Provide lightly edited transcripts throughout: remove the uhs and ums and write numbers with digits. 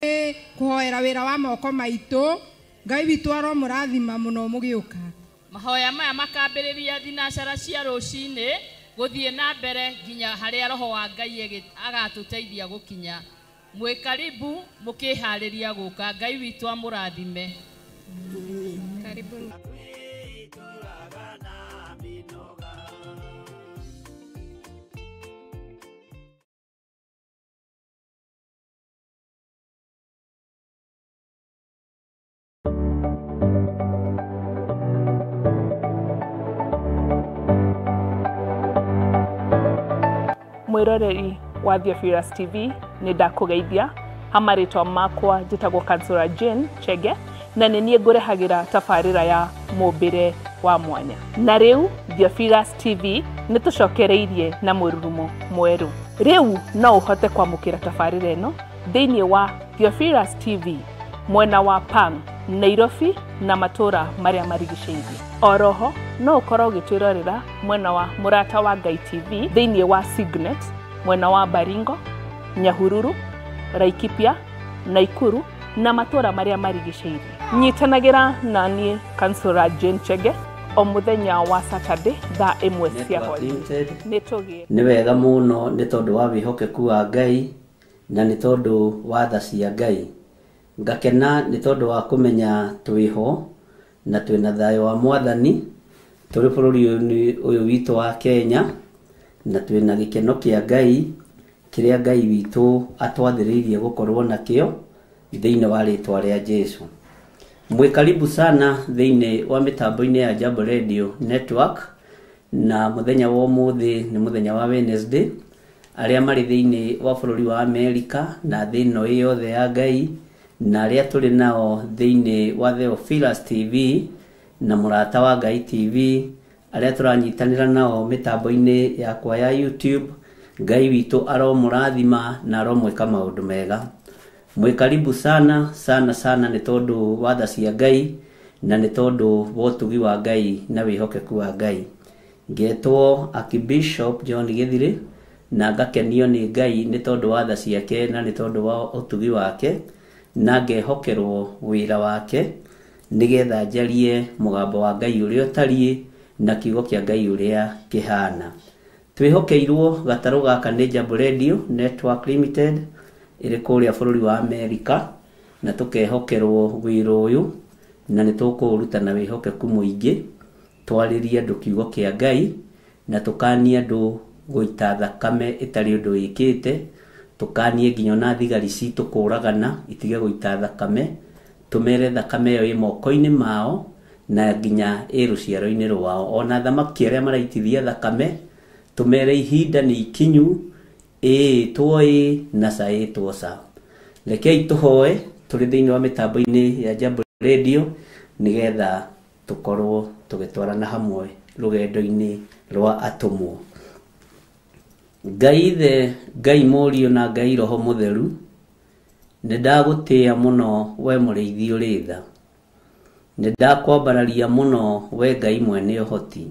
kuhoera wira wa moko maitu Ngai witu aro murathima muno mugiuka mahoya maya makambiriria thinacara cia rucini guthie na mbere nginya haria roho wa Ngai agatuteithia gukinya mwe karibu mukihariria guka Ngai witu amurathime karibu Mwiroreri wa Theophilus TV ni ndakugeithia hamaritwa makwa njitagwo Kansura Jane Chege na ni ngurehagira tafarira ya mumbire wa mwanya na riu Theophilus TV ni tucokereirie na mururumo mweru riu no uhote kwamukira tafarira eno thiini wa Theophilus TV mwena wa Pang Nairobi na matura maria marigiceirie oroho no ukorwo gitwirorera mwena wa Murata wa Ngai TV thiini wa Signet mwena wa Baringo Nyahururu Laikipia Naikuru na matura maria marigiceirie nyitanagira nani Kansura Jane Chege o muthenya wa Saturday thaa 1 cia hwainĩ ni wega muno ni tondu wa wihokeku wa Ngai na ni tondu wa tha cia Ngai ngakena ni tondu wa kumenya twiho na twina thayo wa mwathani turi bururi uyu witu wa Kenya na twina gikeno kia Ngai kiria Ngai witu atwathiririe gukorwo nakio thiini wa ritwa ria Jesu. Mwe karibu sana thiini wa mitambo-ini ya Jambo Radio Network na muthenya wa umuthi ni muthenya wa Wednesday aria mari thiini wa bururi wa America na thiino yothe ya Ngai na aria turi nao thiini wa Theophilus TV na Murata wa Ngai TV aria turanyitanira nao mitambo-ini yakwa ya YouTube Ngai witu aro murathima na aro mweka maundu mega. Mwe karibu sana ni tondu wa tha cia Ngai na ni tondu wa utugi wa Ngai na wihokeku wa Ngai. Ngetwo Archbishop John Githiri na ngakenio ni Ngai ni tondu wa tha ciake na ni tondu wa utugi wake na ngehokerwo wira wake nigetha njarie mugambo wa Ngai uria utarie na kiugo kia Ngai uria kihana. Twihokeirwo gataru gaka ni Jambo Radio Network Limited iri kuria bururi wa America na tukehokerwo wira uyu na ni tukuruta na wihokeku muingi twaririe andu kiugo kia Ngai na tukania andu guita thakame itari undu wikite tukanie nginya na thigari citu kuragana itige guita thakame tumere thakame yo imoko-ini mao na nginya ruciaro-ini rwao ona thamaki aria maraitithia thakame tumere ihinda ni ikinyu twoi na sai twosa rekei tuhoe turi thiini wa mitambo-ini ya Jambo Radio nigetha tukorwo tugitwarana hamwe rugendo-ini rwa atumwo. Ngai the Ngai Morio na Ngai Roho Mutheru ni ndagutia muno we muriithi uri tha ni ndakwambararia muno we Ngai mwene uhoti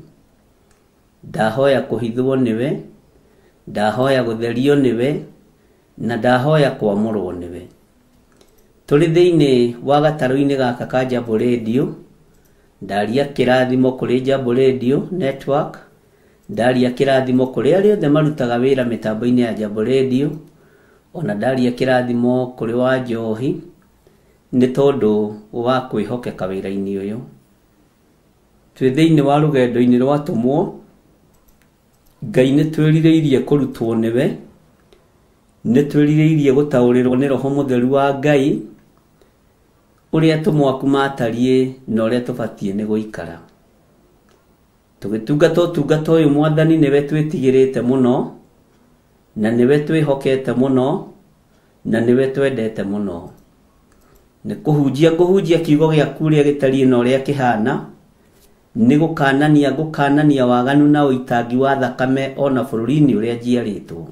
ndahoya kuhithwo niwe ndahoya gutherio niwe na ndahoya kwamurwo niwe. Turi thiini wa gataru-ini gaka ka Jambo Radio ndaria kirathimo kuri Jambo Radio Network ndaria kirathimo kuri aria othe marutaga wira mitambo-ini ya Jambo Radio ona ndaria kirathimo kuri wa Njohi ni tondu wa kwihokeka wira-ini uyu. Twi thiini wa rugendo-ini rwa tumwo Ngai ni twirireirie kurutwo niwe ni twirireirie gutaurirwo ni Roho Mutheru wa Ngai uria tumwaku matarie na uria tubatie ni guikara tugitungata uyu mwathani niwe twitigirite muno na niwe twihokete muno na niwe twendete muno ni kuhunjia kiugo giaku ria gitarie na uria kihana ni gukanania waganu na uitangi wa thakame ona bururi-ini uria njiaritwo.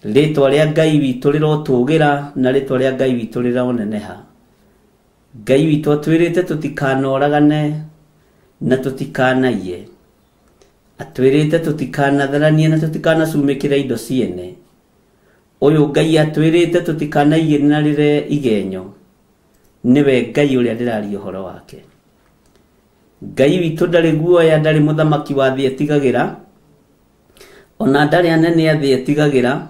Ritwa ria Ngai witu rirotugira na ritwa ria Ngai witu rironeneha. Ngai witu atwirite tutikanoragane na tutikanaie atwirite tutikanatharanie na tutikanacumikira indo ciene Uyu Ngai atwirite tutikanaigĩranĩre igenyo. Niwe Ngai ũrĩa ndĩraria ũhoro wake. Ngai witũ ndarĩ guoya, ndarĩ mũthamaki wa thĩ etigagĩra, ona ndarĩ anene a thĩ etigagĩra,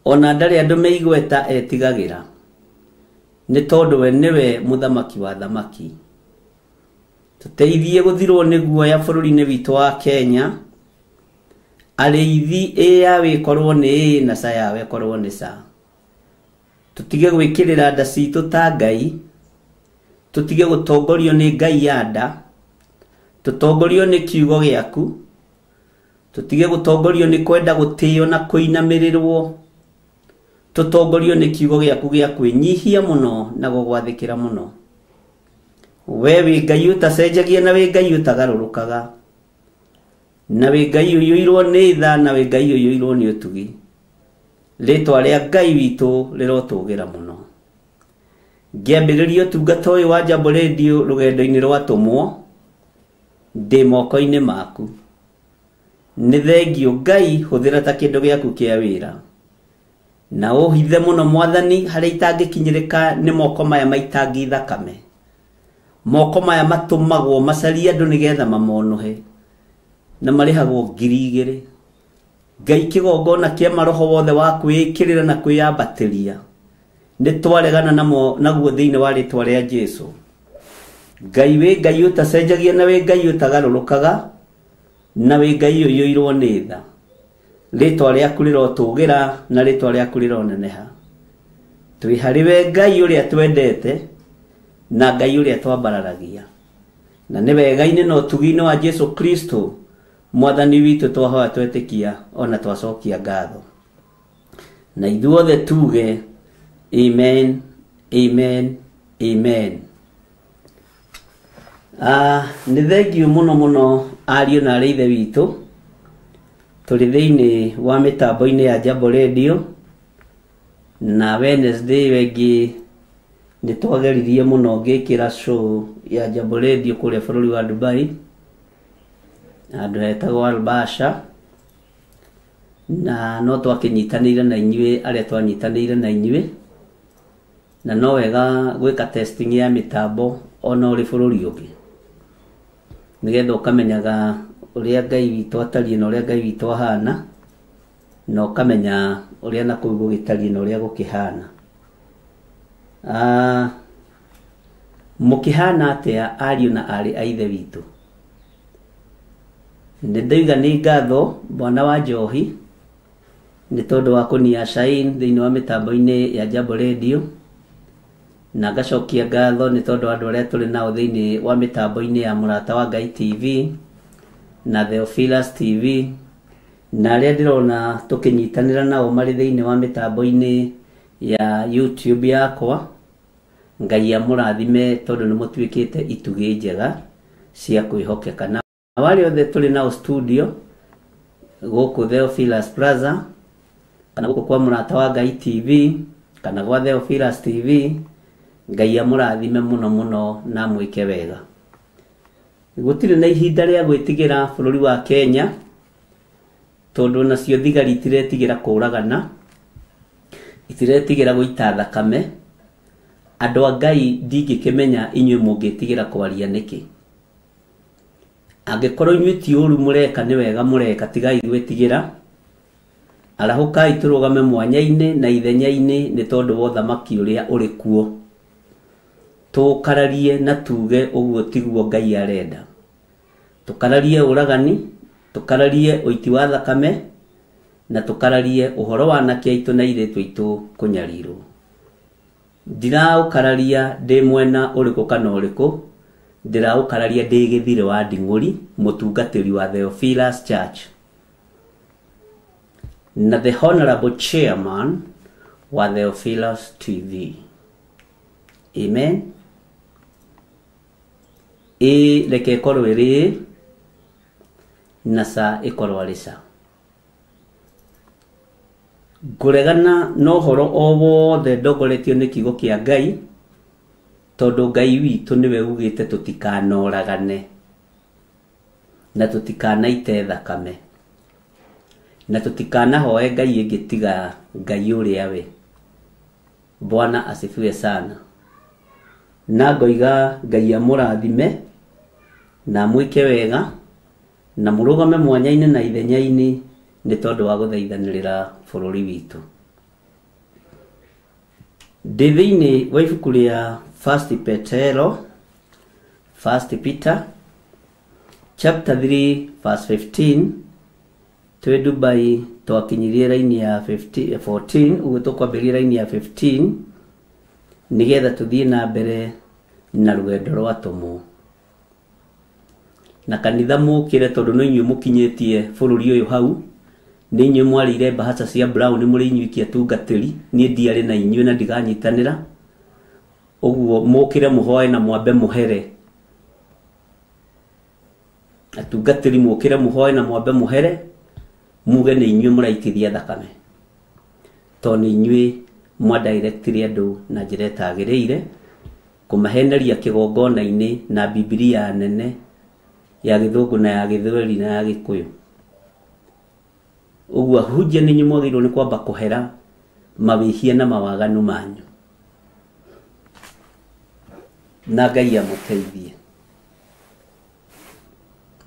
ona ndarĩ andũ me igweta etigagĩra. Nĩ tondũ we niwe mũthamaki wa thamaki. Tũteithie gũthirwo nĩ guoya bũrũri-inĩ witũ wa Kenya. Arĩithi yawe ĩkorwo nĩ na ca yawe ĩkorwo nĩ ca. Tũtige gwĩkĩrĩra nda citũ ta Ngai. Tũtige gũtongorio nĩ Ngai ya nda. Tũtongorio nĩ kiugo gĩaku. Tũtige gũtongorio nĩ kwenda gũtĩo na kũinamĩrĩrwo. Tũtongorio nĩ kiugo gĩaku gĩa kwĩnyihia mũno na gũgwathĩkĩra mũno. We wĩ Ngai ũtacenjagia na wĩ Ngai ũtagarũrũkaga. Na wĩ Ngai ũiyũirwo nĩ tha na wĩ Ngai ũiyũirwo nĩ ũtugi. Rĩtwa rĩa Ngai witũ rĩrotũgĩra mũno. Ngĩambĩrĩria ũtungata ũyũ wa Jambo Radio rũgendo-inĩ rwatũmwo ndĩ moko-inĩ maku. Nĩ thengio Ngai, hũthĩra ta kĩndũ gĩaku kĩa wĩra. Na ũhithe mũno Mwathani harĩa itangĩkinyĩrĩka nĩ moko maya maitangi thakame. Moko maya matũmagwo macarie andũ nĩgetha mamonohe. Na marĩhagwo 2,000. Ngai kĩgongona kĩa maroho wothe wa kwĩkĩrĩra na kwĩyambatĩria. Nĩ twaregana naguo thĩinĩ wa rĩtwa rĩa Jesũ. Ngai wĩ Ngai ũtacenjagia na wĩ Ngai ũtagarũrũkaga. Na wĩ Ngai ũiyũirwo nĩ tha. Rĩtwa rĩaku rĩrotũgĩra na rĩtwa rĩaku rĩroneneha. Twĩ harĩ we Ngai ũrĩa twendete na Ngai ũrĩa twambararagia. Na nĩ wega-inĩ na ũtugi-inĩ wa Jesũ Kristo Mwathani witũ twahoya twetĩkia ona twacokia ngatho. Na ithuothe tuge amen, amen, amen. Nĩ thengio mũno ariũ na arĩ ithe witũ. Tũrĩ thĩinĩ wa mĩtambo-inĩ ya Jambo Radio. Na Wednesday wengi nĩ twageririe mũno ngĩkĩra show ya Jambo Radio kũrĩa bũrũri wa Dubai. Andũ hetagwo Albasha. Na no twakĩnyitanĩire na inyuĩ arĩa twanyitanĩire na inyuĩ. Na no wega gwĩka testing ya mĩtambo ona ũrĩ bũrũri ũngĩ. Nĩgetha ũkamenyaga ũrĩa Ngai witũ atariĩ na ũrĩa Ngai witũ ahana. Na ũkamenya ũrĩa na kũu gũgĩtariĩ na ũrĩa gũkĩhana. Mũkĩhana atĩa ariũ na arĩ a ithe witũ? Nĩ ndauga nĩ ngatho Bwana wa Njohi nĩ tondũ wa kũnia shine thĩinĩ wa mĩtambo-inĩ ya Jambo Radio. Na ngacokia ngatho nĩ tondũ andũ arĩa tũrĩ nao thĩinĩ wa mĩtambo-inĩ ya Mũrata wa Ngai TV na Theophilus TV na arĩa ndĩrona tũkĩnyitanĩra nao marĩ thĩinĩ wa mĩtambo-inĩ ya YouTube yakwa. Ngai amũrathime tondũ nĩ mũtuĩkĩte itugĩ njega cia kwĩhokeka. Na wale othe tũrĩ nao studio gũkũ Theophilus Plaza kana gũkũ kwa Mũrata wa Ngai TV kana gwa Theophilus TV, Ngai amũrathime mũno na mwĩke wega. Gũtirĩ na ihinda rĩa gwĩtigĩra bũrũri wa Kenya tondũ nacio thigari itiretigĩra kũragana, itiretigĩra gũita thakame. Andũ a Ngai ndingĩkĩmenya inyuĩ mũngĩtigĩra kwaria nĩkĩ. Angĩkorwo inyuĩ ti ũru mũreka nĩ wega mũreka, tigai gwĩtigĩra. Arahũkai tũrũgame mwanya-inĩ na ithenya-inĩ nĩ tondũ wa ũthamaki ũrĩa ũrĩ kuo. Tũkararie na tuge ũguo tiguo Ngai arenda. Tũkararie ũragani, tũkararie ũiti wa thakame na tũkararie ũhoro wa anake aitũ na airĩtu aitũ kũnyarirwo. Ndiraũkararia ndĩ mwena ũrĩkũ kana ũrĩkũ, ndĩraũkararia ndĩ Gĩthirĩ wa Nding'ũri, mũtungatĩri wa Theophilus Church na the honorable chairman wa Theophilus TV. Amen. Reke ĩkorwo ĩrĩ na ca ĩkorwo arĩ ca. Ngũregana na ũhoro o wothe ndongoretio nĩ kiugo kĩa Ngai tondũ Ngai witũ nĩwe ugĩte tũtikanoragane na tũtikanaite thakame. na tutikanahoe ngai ingi tiga ngai uria we. Bwana asifiwe sana. Na ngoiga ngai amurathime na mwike wega na murugame mwanya-ini na ithenya-ini ni tondu wa guthaithanirira bururi witu. Thiini wa ibuku ria 1 Peter chapter 3 verse 15 twe Dubai twakinyirie raini ya 14 uguo tukwambiria raini ya 15 nigetha tuthie na mbere na rugendo rwa tumu na kanitha mukire tondu no inyu mukinyetie bururi uyu hau ni inyu mwarire bahasa cia brown muri inyuikia tungatiri ni ndiari na inyu na ndiganyitanira uguo mukire muhoe na mwambe muhere atungatiri mukire muhoe na mwambe muhere muge ni inyu muraitithia thakame to ni inyu mwa directly andu na njira etagiriire kumaheneria kigongona-ini na Biblia nene ya Githungu na ya Githweri na ya Gikuyu. Uguo hujia ni nyumwagirwo ni kwamba kuhera mawihia na mawaganu manyu na Ngai amuteithie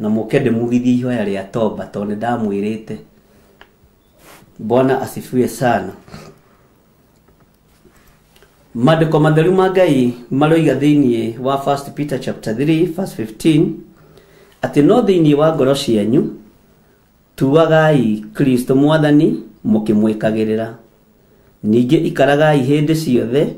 na mukende mugithie ihoya ria toba tondu ndamwirite. Bwana asifiwe sana. Maandiko matheru ma Ngai maroiga thiini wa 1 Peter chapter 3 verse 15 ati no thiini wa ngoro cianyu tuagai Kristo mwathani mukimwikagirira ningi ikaragai hindi ciothe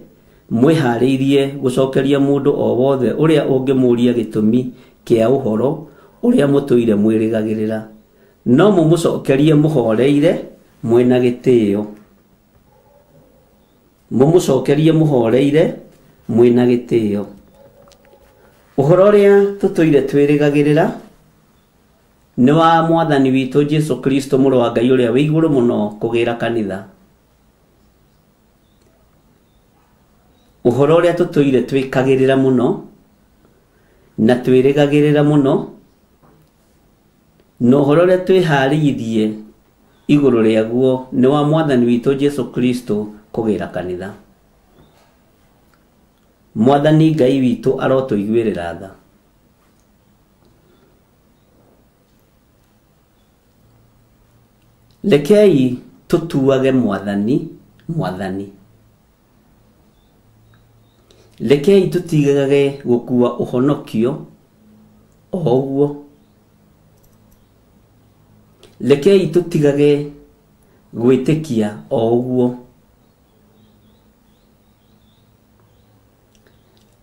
mwihariirie gucokeria mundu o wothe uria ungimuria gitumi kia uhoro uria mutuire mwirigagirira no mumucokerie muhoreire mwena gitio mumucokerie muhoreire mwena gitio. Uhoro uria tutuire twirigagirira ni wa mwathani witu Jesu Kristo muru wa Ngai uria wi iguru muno kugira kanitha. Uhoro uria tutuire twikagirira muno na twirigagirira muno no uhoro uria twiharithie iguru riaguo ni wa mwathani witu Jesu Kristo kugira kanitha. Mwathani Ngai witu arotuiguirira tha. Lekei tutuage mwathani mwathani. Lekei tutigage gukua uhonokio o uguo. Lekei tutigage gwitikia o uguo.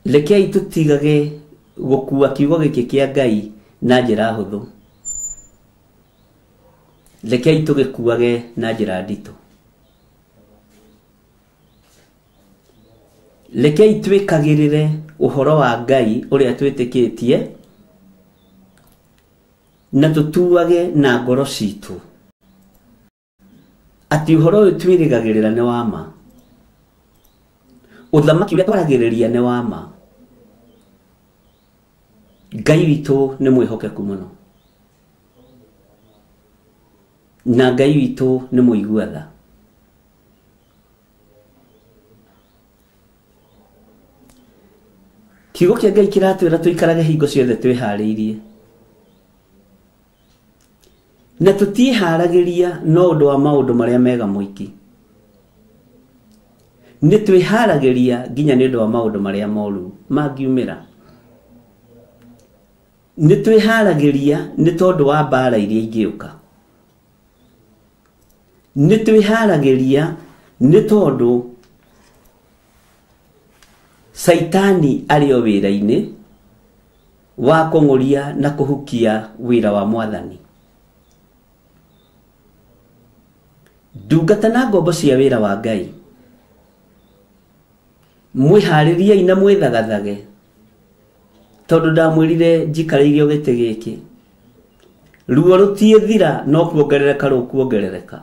Lekei tutigage gukua kiugo giki kia Ngai na njira huthu. Lekei tugikuage na njira nditu. Lekei twikagirire uhoro wa Ngai uria twitikitie na tutuage na ngoro citu ati uhoro uyu twirigagirira ni wa ma. Uthamaki uria twaragiriria ni wa ma. Ngai witu ni mwihokeku muno na Ngai witu ni muiguatha. Kiugo kia Ngai kiratwira tuikarage hingo ciothe twihariirie na tutiharagiria no undu wa maundu maria mega muiki. Ni twiharagiria nginya ni undu wa maundu maria moru mangiumira. Ni twiharagiria ni tondu wa mbara iria ingiuka. Ni twiharagiria ni tondu Saitani ari o wira-ini wa kunguria na kuhukia wira wa mwathani. Ndungata na ngombo cia wira wa Ngai mwiharirie ina mwithagathage tondu ndamwirire njikariire giti giki ruo rutie thira no kuongerereka rukuongerereka.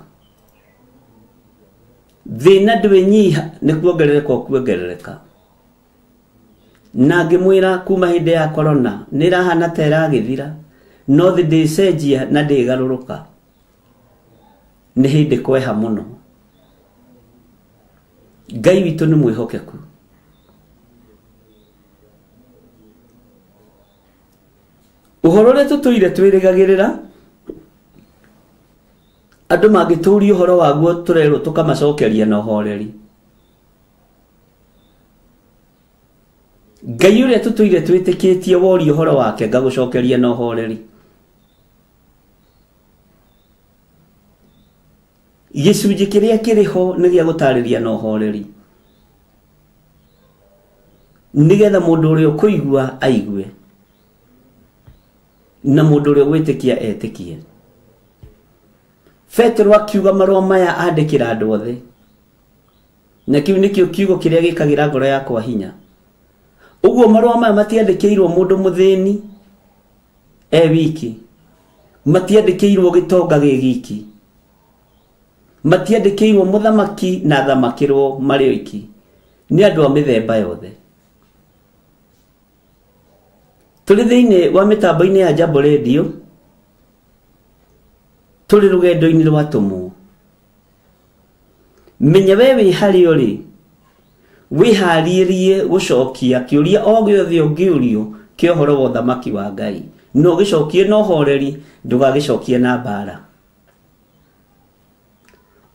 Thina ndwinyiha ni kuongerereka kuongerereka. Na ngimwira kuma hindi ya corona nirahana ta iragithira no thi ndicenjia na ndigaruruka. nĩ hĩndĩ kweha mũno. Ngai witũ nĩ mwĩhokeku. Ũhoro ũrĩa tũtũire twĩrĩgagĩrĩra andũ mangĩtũũria ũhoro waguo tũrerwo tũkamacokeria na ũhoreri. Ngai ũrĩa tũtũire twĩtĩkĩtie woria ũhoro wake ngagũcokeria na ũhoreri. Gĩcunjĩ kĩrĩa kĩrĩho nĩ gĩa gũtarĩria na ũhoreri, nĩgetha mũndũ ũrĩa ũkũigua aigue na mũndũ ũrĩa gwĩtĩkia etĩkie. Petro akiuga marũa maya andĩkĩra andũ othe, na kĩu nĩkĩo kiugo kĩrĩa gĩkagĩra ngoro yakwa hinya. Ũguo marũa maya matiandĩkĩirwo mũndũ mũthĩni wiki, matiandĩkĩirwo gĩtonga gĩgiki, matiandĩkĩirwo mũthamaki na thamakĩrwo marĩ oiki, nĩ andũ a mĩthemba yothe. Tũrĩ thĩinĩ wa mĩtambo-inĩ ya Jambo Radio, tũrĩ rũgendo-inĩ rwa tũmũ. Menya we wĩ harĩa ũrĩ, wĩharĩrie gũcokia kĩũria o gĩothe ũngĩũrio kĩa ũhoro wa ũthamaki wa Ngai. No gĩcokie na ũhoreri, ndũgagĩcokie na mbara.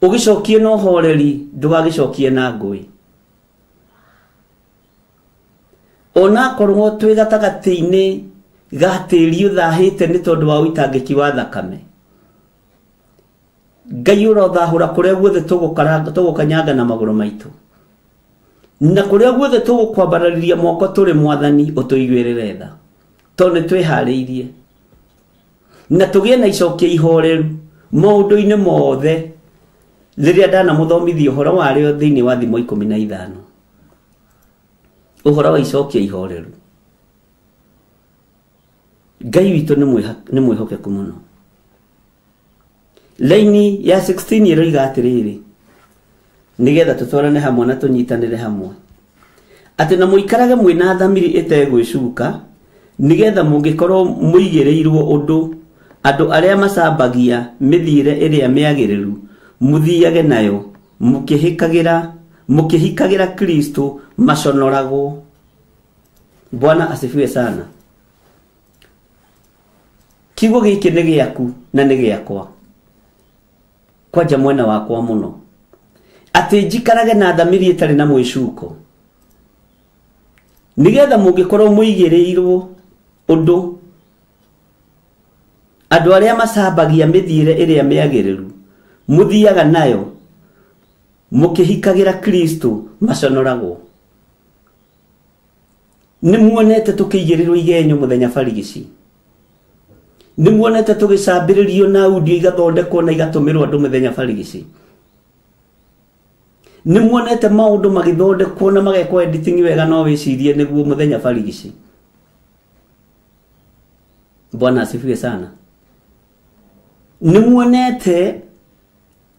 Ũgĩcokie na ũhoreri, ndũgagĩcokie na ngũĩ. Ona korwo twĩ gatagatĩ-inĩ ga tĩri ũthahĩte nĩ tondũ wa ũitangĩki wa thakame, Ngai ũrothahũra kũrĩa guothe tũgũkanyanga na magũrũ maitũ, na kũrĩa guothe tũgũkwambarĩria moko tũrĩ Mwathani ũtũiguĩrĩre tha, tondũ nĩ twĩharĩirie na tũgĩe na icokio ihoreru maũndũ-inĩ mothe rĩrĩa ndanamũthomithia ũhoro warĩo thĩinĩ wa thimo 15. Ũhoro wa icokio ihoreru. Ngai witũ nĩ mwĩhokeku mũno. Laini ya 16 ĩroiga atĩrĩrĩ, nĩgetha tũtwarane hamwe na tũnyitanĩre hamwe, atĩ na mũikarage mwĩna thamiri ĩtegwĩcuka, nĩgetha mũngĩkorwo mũigĩrĩirwo ũndũ andũ arĩa macambagia mĩthiĩre ĩrĩa mĩagĩrĩru mũthiage nayo, mũkĩhikagĩra Kristo maconoragwo. Bwana asifiwe sana. Kiugo gĩkĩ nĩ gĩaku na nĩ gĩakwa, kwanja mwena wakwa mũno, atĩ njikarage na thamiri ĩtarĩ na mwĩcuko, nĩgetha mũngĩkorwo mũigĩrĩirwo ũndũ andũ arĩa macambagia mĩthiĩre ĩrĩa mĩagĩrĩru mũthiaga nayo, mũkĩhikagĩra Kristo maconoragwo. Nĩmuonete tũkĩigĩrĩrwo igenyo mũthenya barigici, nĩmuonete tũgĩcambĩrĩrio na audio igathondekwo na igatũmĩrwo andũ mũthenya barigici, nĩmuonete maũndũ magĩthondekwo na magekwo editing wega no wĩcirie nĩguo mũthenya barigici. Bwana asifiwe sana. Nĩmuonete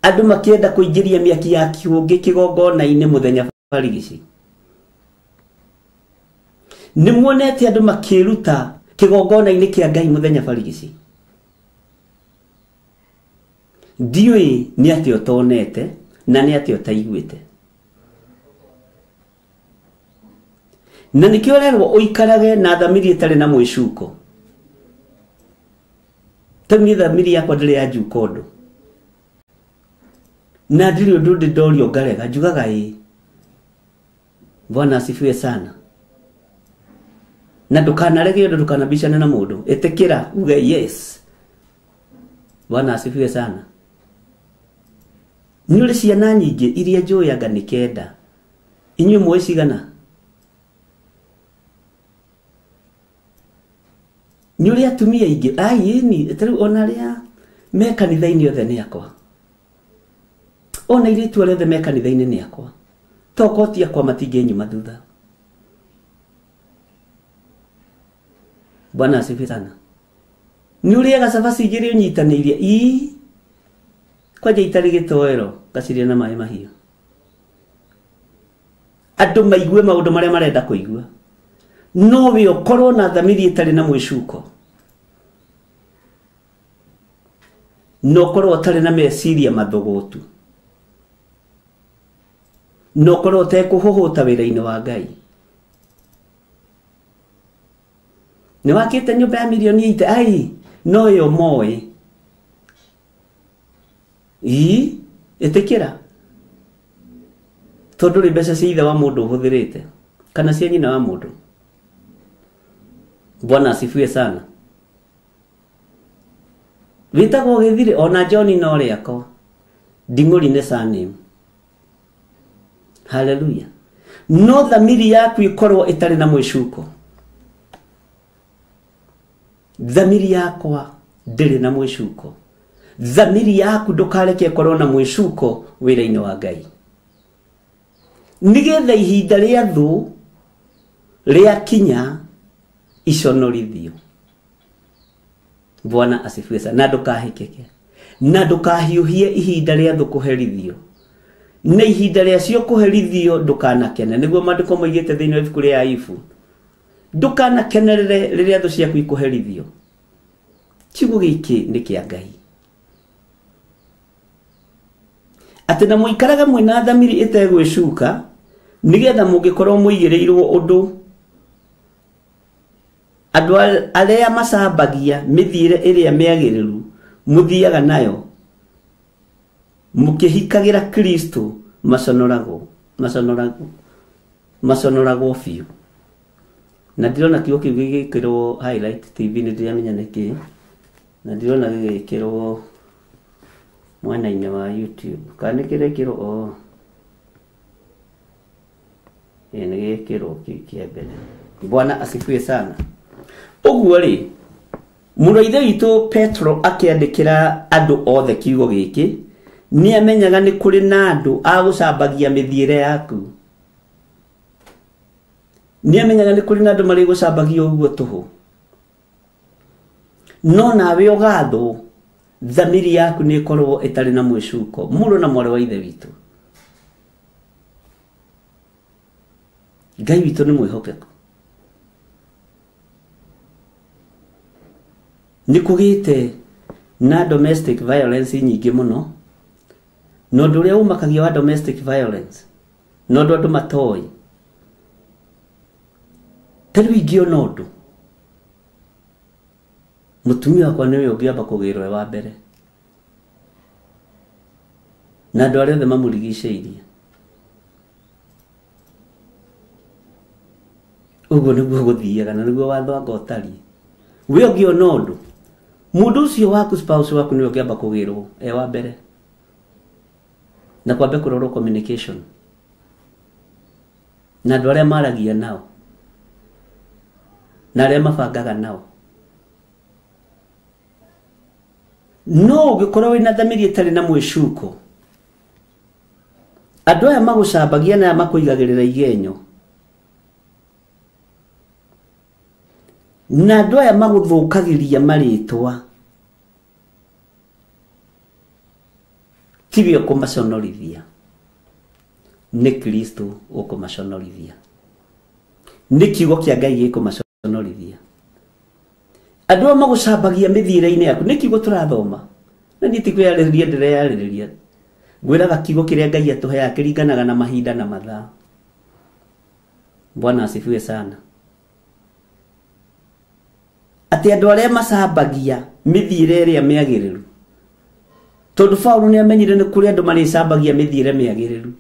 andũ makĩenda kũingĩria mĩaki ya kĩũngĩ kĩgongona-inĩ mũthenya barigici. Nĩmuonete andũ makĩruta kĩgongona-inĩ kĩa Ngai mũthenya barigici. Ndiũĩ nĩ atĩ ũtonete na nĩ atĩ ũtaiguĩte. Na nĩkĩo rerwo ũikarage na thamiri ĩtarĩ na mwĩcuko. Tani thamiri yakwa ndĩrĩ ya njuka ũndũ, na ndĩrĩ ũndũ ndĩndorio ngarega, njugaga ĩ. Bwana asifiwe sana. Na ndũkanarege ũndũ, ndũkanabicane na mũndũ, ĩtĩkĩra uge yes. Bwana asifiwe sana. Nĩ ũrĩ ciana nyingĩ iria njoyaga nĩ kenda, inyuĩ mũĩ cigana? Nĩ ũrĩ atumia aingĩ ĩni tarĩu ona arĩa me kanitha-inĩ othe nĩ akwa, ona airĩtu arĩa othe me kanitha-inĩ nĩ akwa, toko ti akwa matingĩnyuma thutha. Bwana asifiwe sana. Nĩ ũrĩ gacabaci igĩrĩ ũnyitanĩirie kwanja itarĩ gĩtoero ngacirĩa na maĩ mahiũ, andũ maigue maũndũ marĩa marenda kũigua, no we ũkorwo na thamiri ĩtarĩ na mwĩcuko. no korwo tare na meciria mathogotu no korwo te kuhuhuta wira-ini wa Ngai ni wakite nyumba ya milioni 8 ai no yo moe etekira tondu ri mbeca cia ithe wa mundu huthirite kana cia nyina wa mundu. Bwana asifiwe sana. Witagwo githire ona John no riako nding'uri ne surname. Hallelujah. No dhamiri yaku ikorwo itari na mwishuko. Dhamiri yakwa ndiri na mwishuko. Dhamiri yaku ndukareke ikorwo na mwishuko wira-ini wa Ngai. Nigetha ihinda ria thu ria kinya iconorithio. Bwana asifiwe sana. Na ndukahikeke na ndukahiuhie ihinda ria thu kuherithio na ihinda ria cio kuherithio ndukanakene. Niguo mandiko moigite thiini wa ibuku ria Ayubu, ndukanakenerere riria thu ciaku ikuherithio. Kiugo giki ni kia Ngai ati na muikaraga mwina thamiri itegwicuka nigetha mungikorwo muigirirwo undu andu aria macambagia mithiire iria miagiriru muthiaga nayo mukihikagira Kristo maconoragwo biu. Na ndirona kiugo kiu gigikirwo Highlight TV ni ndiramenya niki na ndirona gigikirwo mwena-ini wa YouTube kana kirekirwo ni gikirwo kia mbere. Bwana asifiwe sana. Uguo ri muraithe witu Petro akiandikira andu othe kiugo giki ni amenyaga ni kuri na andu agucambagia mithiire yaku. Ni amenyaga ni kuri na andu mari gucambagia uguo tuhu. No nawe ugatho dhamiri yaku ni ikorwo itari na mwishuko. Muro na mwari wa ithe witu Ngai witu ni mwihokeku. Ni kugite na domestic violence nyingi muno. No nduria umakagia wa domestic violence no ndu matoi tari ingio nondu mutumia wakwa niwe ungiamba kugirwe wa mbere na andu aria othe mamurigiceirie. Uguo niguo guthiaga na niguo watho wa Ngotari. We ungiona undu mundu ucio waku spouse waku niwe ungiamba kugirwo wa mbere na kwambe kurorwo communication na andu aria maragia nao na aria mabangaga nao. No ugikorwo wina thamiri itari na mwishuko andu aya magucambagia na makuigagirira igenyo na andu aya maguthukagiria maritwa tibio kumaconorithia ni Kristo ukumaconorithia ni kiugo kia Ngai gikumaconorithia. Andu aya magucambagia mithiire-ini yaku ni kiugo turathoma na ni tikwiyaririria ndireyaririria gwiraga kiugo kiria Ngai atuheaga kiringanaga na mahinda na mathaa. Bwana asifiwe sana. Ati andu aria macambagia mithiire iria miagiriru tondu Paulo ni amenyire ni kuri andu maricambagia mithiire miagiriru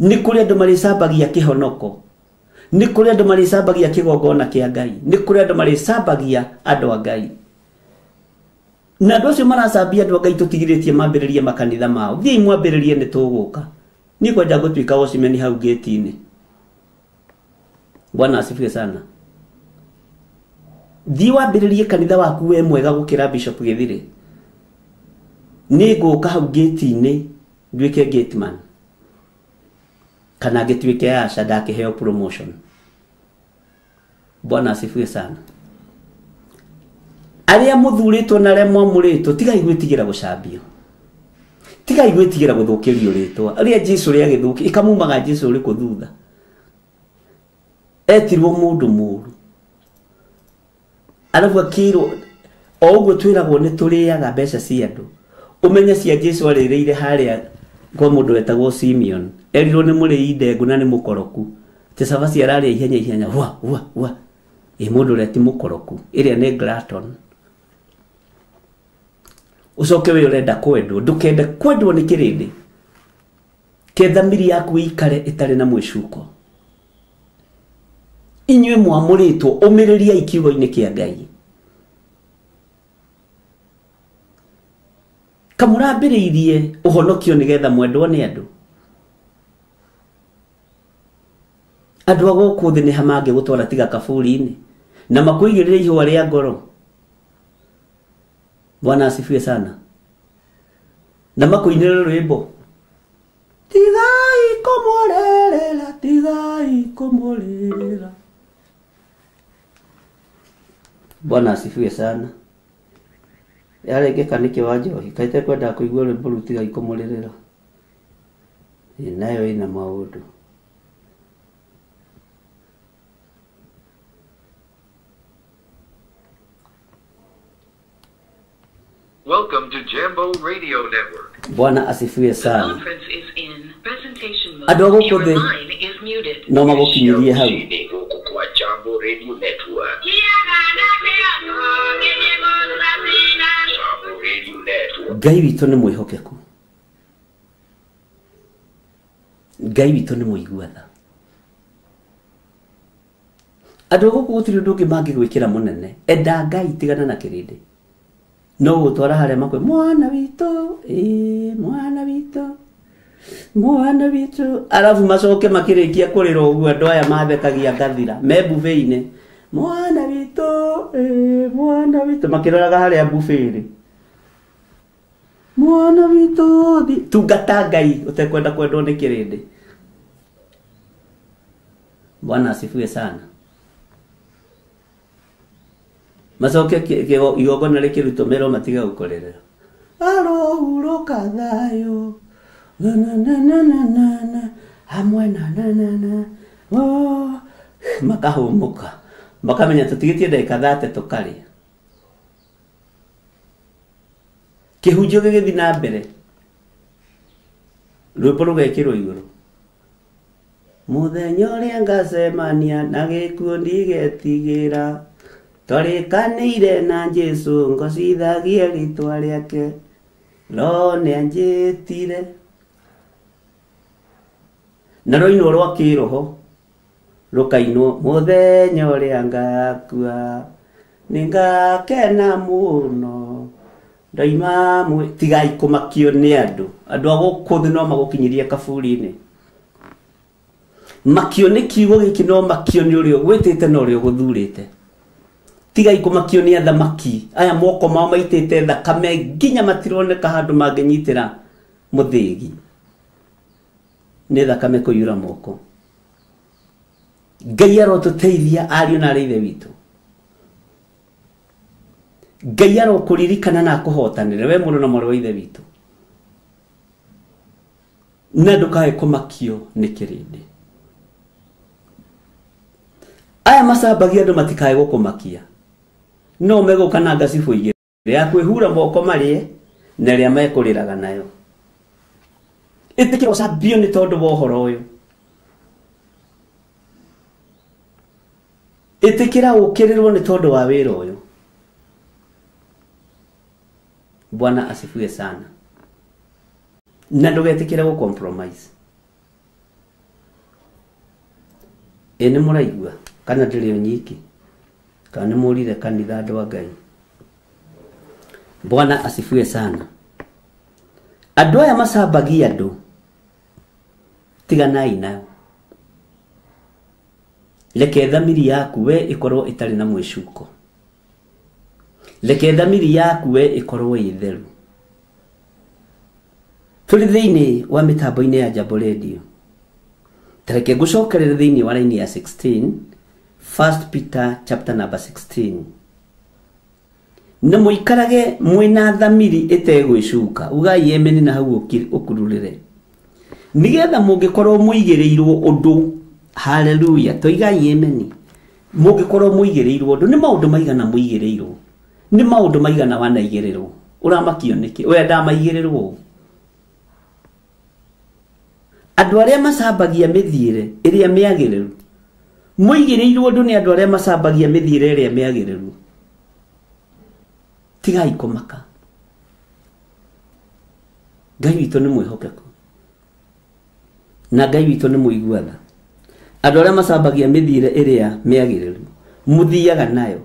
ni kuri andu maricambagia kihonoko ni kuri andu maricambagia kigongona kia Ngai ni kuri andu maricambagia andu a Ngai na andu acio maracambia andu a Ngai tutigiritie mambiririe makanitha mao. Thii mwambiririe ni tuguka ni kwenda gutuika wocimeni hau gate-ini. Bwana asifiwe sana. Thii wambiririe kanitha waku we mwega gukira Bishop Githire ni guka hau gate-ini nduike gate man kana gituike asha ndakiheo promotion. Bwana asifiwe sana. Aria muthuritwo na aria mwamuritwo tigai gwitigira gucambio tigai gwitigira guthukirio ritwa aria Jesu ria githuki ikamumaga Jesu uri kuthutha etirwo mundu muru alafu akiro o uguo twiragwo ni turiaga mbeca cia andu umenya cia Jesu arireire haria kwa mundu wetagwo Simeon erirwo ni muri ndengu na ni mukoroku te sabaci araria ihenya wa mundu uria ti mukoroku iria ni glutton ucoke we urenda kwendwo ndukende kwendwo ni kirindi ketha miri yaku ikare itari na mwicuko inywe mwamuritwo umiriria ikiugo-ini kia Ngai kamurambiriirie uhonokio nigetha mwendwo ni andu aguku thi ni hamange gutwara tiga kaburi-ini na makuigirire ihwa ria ngoro. Bwana asifiwe sana. Na makuinire rwimbo tigai kumurerera. Bwana asifiwe sana. Yarenge kanike wa Njohi kaite kwenda kuigua rwimbo rutigai kumurerera nayo ina maundu. Welcome to Jambo Radio Network. Bwana asifiwe sana. Conference is in presentation mode. Adogo Your kode line is muted. no magokinyirie hau. Kwa Jambo Radio Network. Jambo Radio Network. Ngai witũ nĩ mwĩhokeku. Ngai witũ nĩ mũiguatha. Andũ gũkũ gũtirĩ ũndũ ũngĩ mangĩgwĩkĩra mũnene. Enda Ngai tigana na kĩrĩndĩ. No gũtwara harĩa makwe mwana witũ arabu macoke makĩrĩkia kũrĩra ũguo andũ aya mathekagia ngathira me buffet-inĩ mwana witũ makĩroraga harĩa buffet-rĩ mwana witũ tungata Ngai ũtekwenda kwendwo nĩ kĩrĩndĩ. Bwana asifiwe sana. Macoke igongona rĩkĩrutomero matiga gũkorerera arohuroka thayo hamwe na makahũmũka makamenya tũtigĩtie ndagĩka 30 tũkarĩa. Kĩhunjio gĩgĩthiĩ na mbere rwĩmbo rũgekĩrwo igũrũ mũthenya ũrĩa ngacemania na gĩkuũ ndigetigĩra tũrĩkanĩire na Jesu ngocithagie rĩtwa rĩake no nĩanjĩtire na rũinwo rwa kĩroho rũkainwo mũthenya ũrĩa ngakua nĩngakena mũno ndaima tigai kũmakio nĩ andũ a gũkũ thĩ no magũkinyirie kaburi-inĩ. Makio nĩ kiugo gĩkĩ no makio nĩ ũrĩa ũgwĩtĩte na ũrĩa ũgũthurĩte. Tigai kumakio ni athamaki aya moko mao maitite thakame nginya matironeka handu mangenyitira muthigi ni thakame kuyura moko. Ngai arotuteithia ariũ na arĩ ithe witũ. Ngai arokuririkana na kuhotanĩra we mũrũ na mwarĩ wa ithe witũ na ndũkae kumakio nĩ kĩrĩndĩ. Aya macambagia andũ matikae gũkũmakia no megũka na ngacibũ igĩrĩ ya kwĩhura moko marĩe na rĩa mekũrĩraga nayo. Ĩtĩkĩra ũcambio nĩ tondũ wa ũhoro ũyũ. Ĩtĩkĩra ũkĩrĩrwo nĩ tondũ wa wĩra ũyũ. Bwana asifiwe sana. Na ndũgetĩkĩre gũcompromise. Nĩ mũraigua kana ndĩrĩ nyiki kana mũrire kanitha andũ a Ngai. Bwana asifiwe sana. Andũ aya macambagia andũ tiganai nao. Reke thamiri yaku we ikorwo itarĩ na mwĩcuko. Reke thamiri yaku we ikorwo ĩ theru. Tũrĩ thĩinĩ wa mĩtambo-inĩ ya Jambo Radio. Tareke ngucokerere thĩinĩ wa raini ya 16 1 Peter chapter number 16. Na mũikarage mwĩna thamiri ĩtegwĩcuka. Ugai ameni na hau ũkururĩre. Nigetha mũngĩkorwo mũigĩrĩirwo ũndũ. Hallelujah. Toigai ameni. Mũngĩkorwo mũigĩrĩirwo ũndũ. Nĩ maũndũ maigana mũigĩrĩirwo. Nĩ maũndũ maigana wanaigĩrĩrwo. Ũramakio nĩkĩ? We ndamaigĩrĩrwo. Andũ arĩa macambagia mĩthiĩre ĩrĩa mĩagĩrĩru. Mũigĩrĩirwo ũndũ nĩ andũ arĩa macambagia mĩthiĩre ĩrĩa mĩagĩrĩru. Tigai kũmaka. Ngai witũ nĩ mwĩhokeku. Na Ngai witũ nĩ mũiguana. Andũ arĩa macambagia mĩthiĩre ĩrĩa mĩagĩrĩru. Mũthiaga nayo.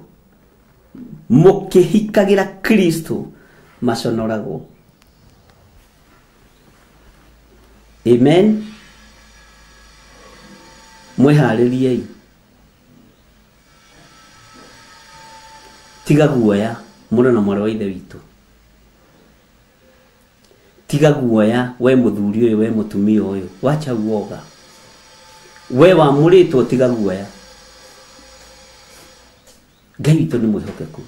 Mũkĩhikagira Kristo maconoragwo. Amen. Mweharĩriei. Tiga guoya mũno na mwarĩ wa ithe witũ. Tiga guoya we mũthuri ũyũ we mũtumia ũyũ. Wacha uoga. We wamũrĩtwo tiga guoya. Ngai witũ nĩ mwĩhokeku.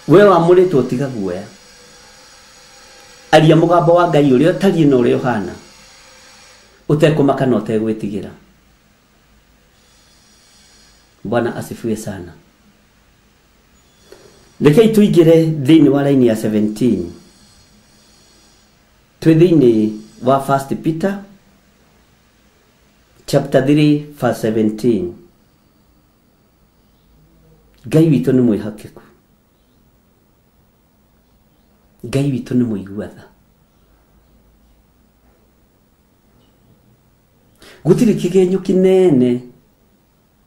We wamũrĩtwo tiga guoya. Aria mũgambo wa Ngai ũrĩa ũtariĩ na ũrĩa ũhana. Ũtekũmaka na ũtegwĩtigĩra. Bwana asifiwe sana. Rekei tuingĩre thĩinĩ wa laini ya 17. Twĩ thĩinĩ wa 1 Peter chapter 3 verse 17. Ngai witũ nĩ mwĩhokeku. Ngai witũ nĩ mũiguatha. Gũtirĩ kĩgenyo kĩnene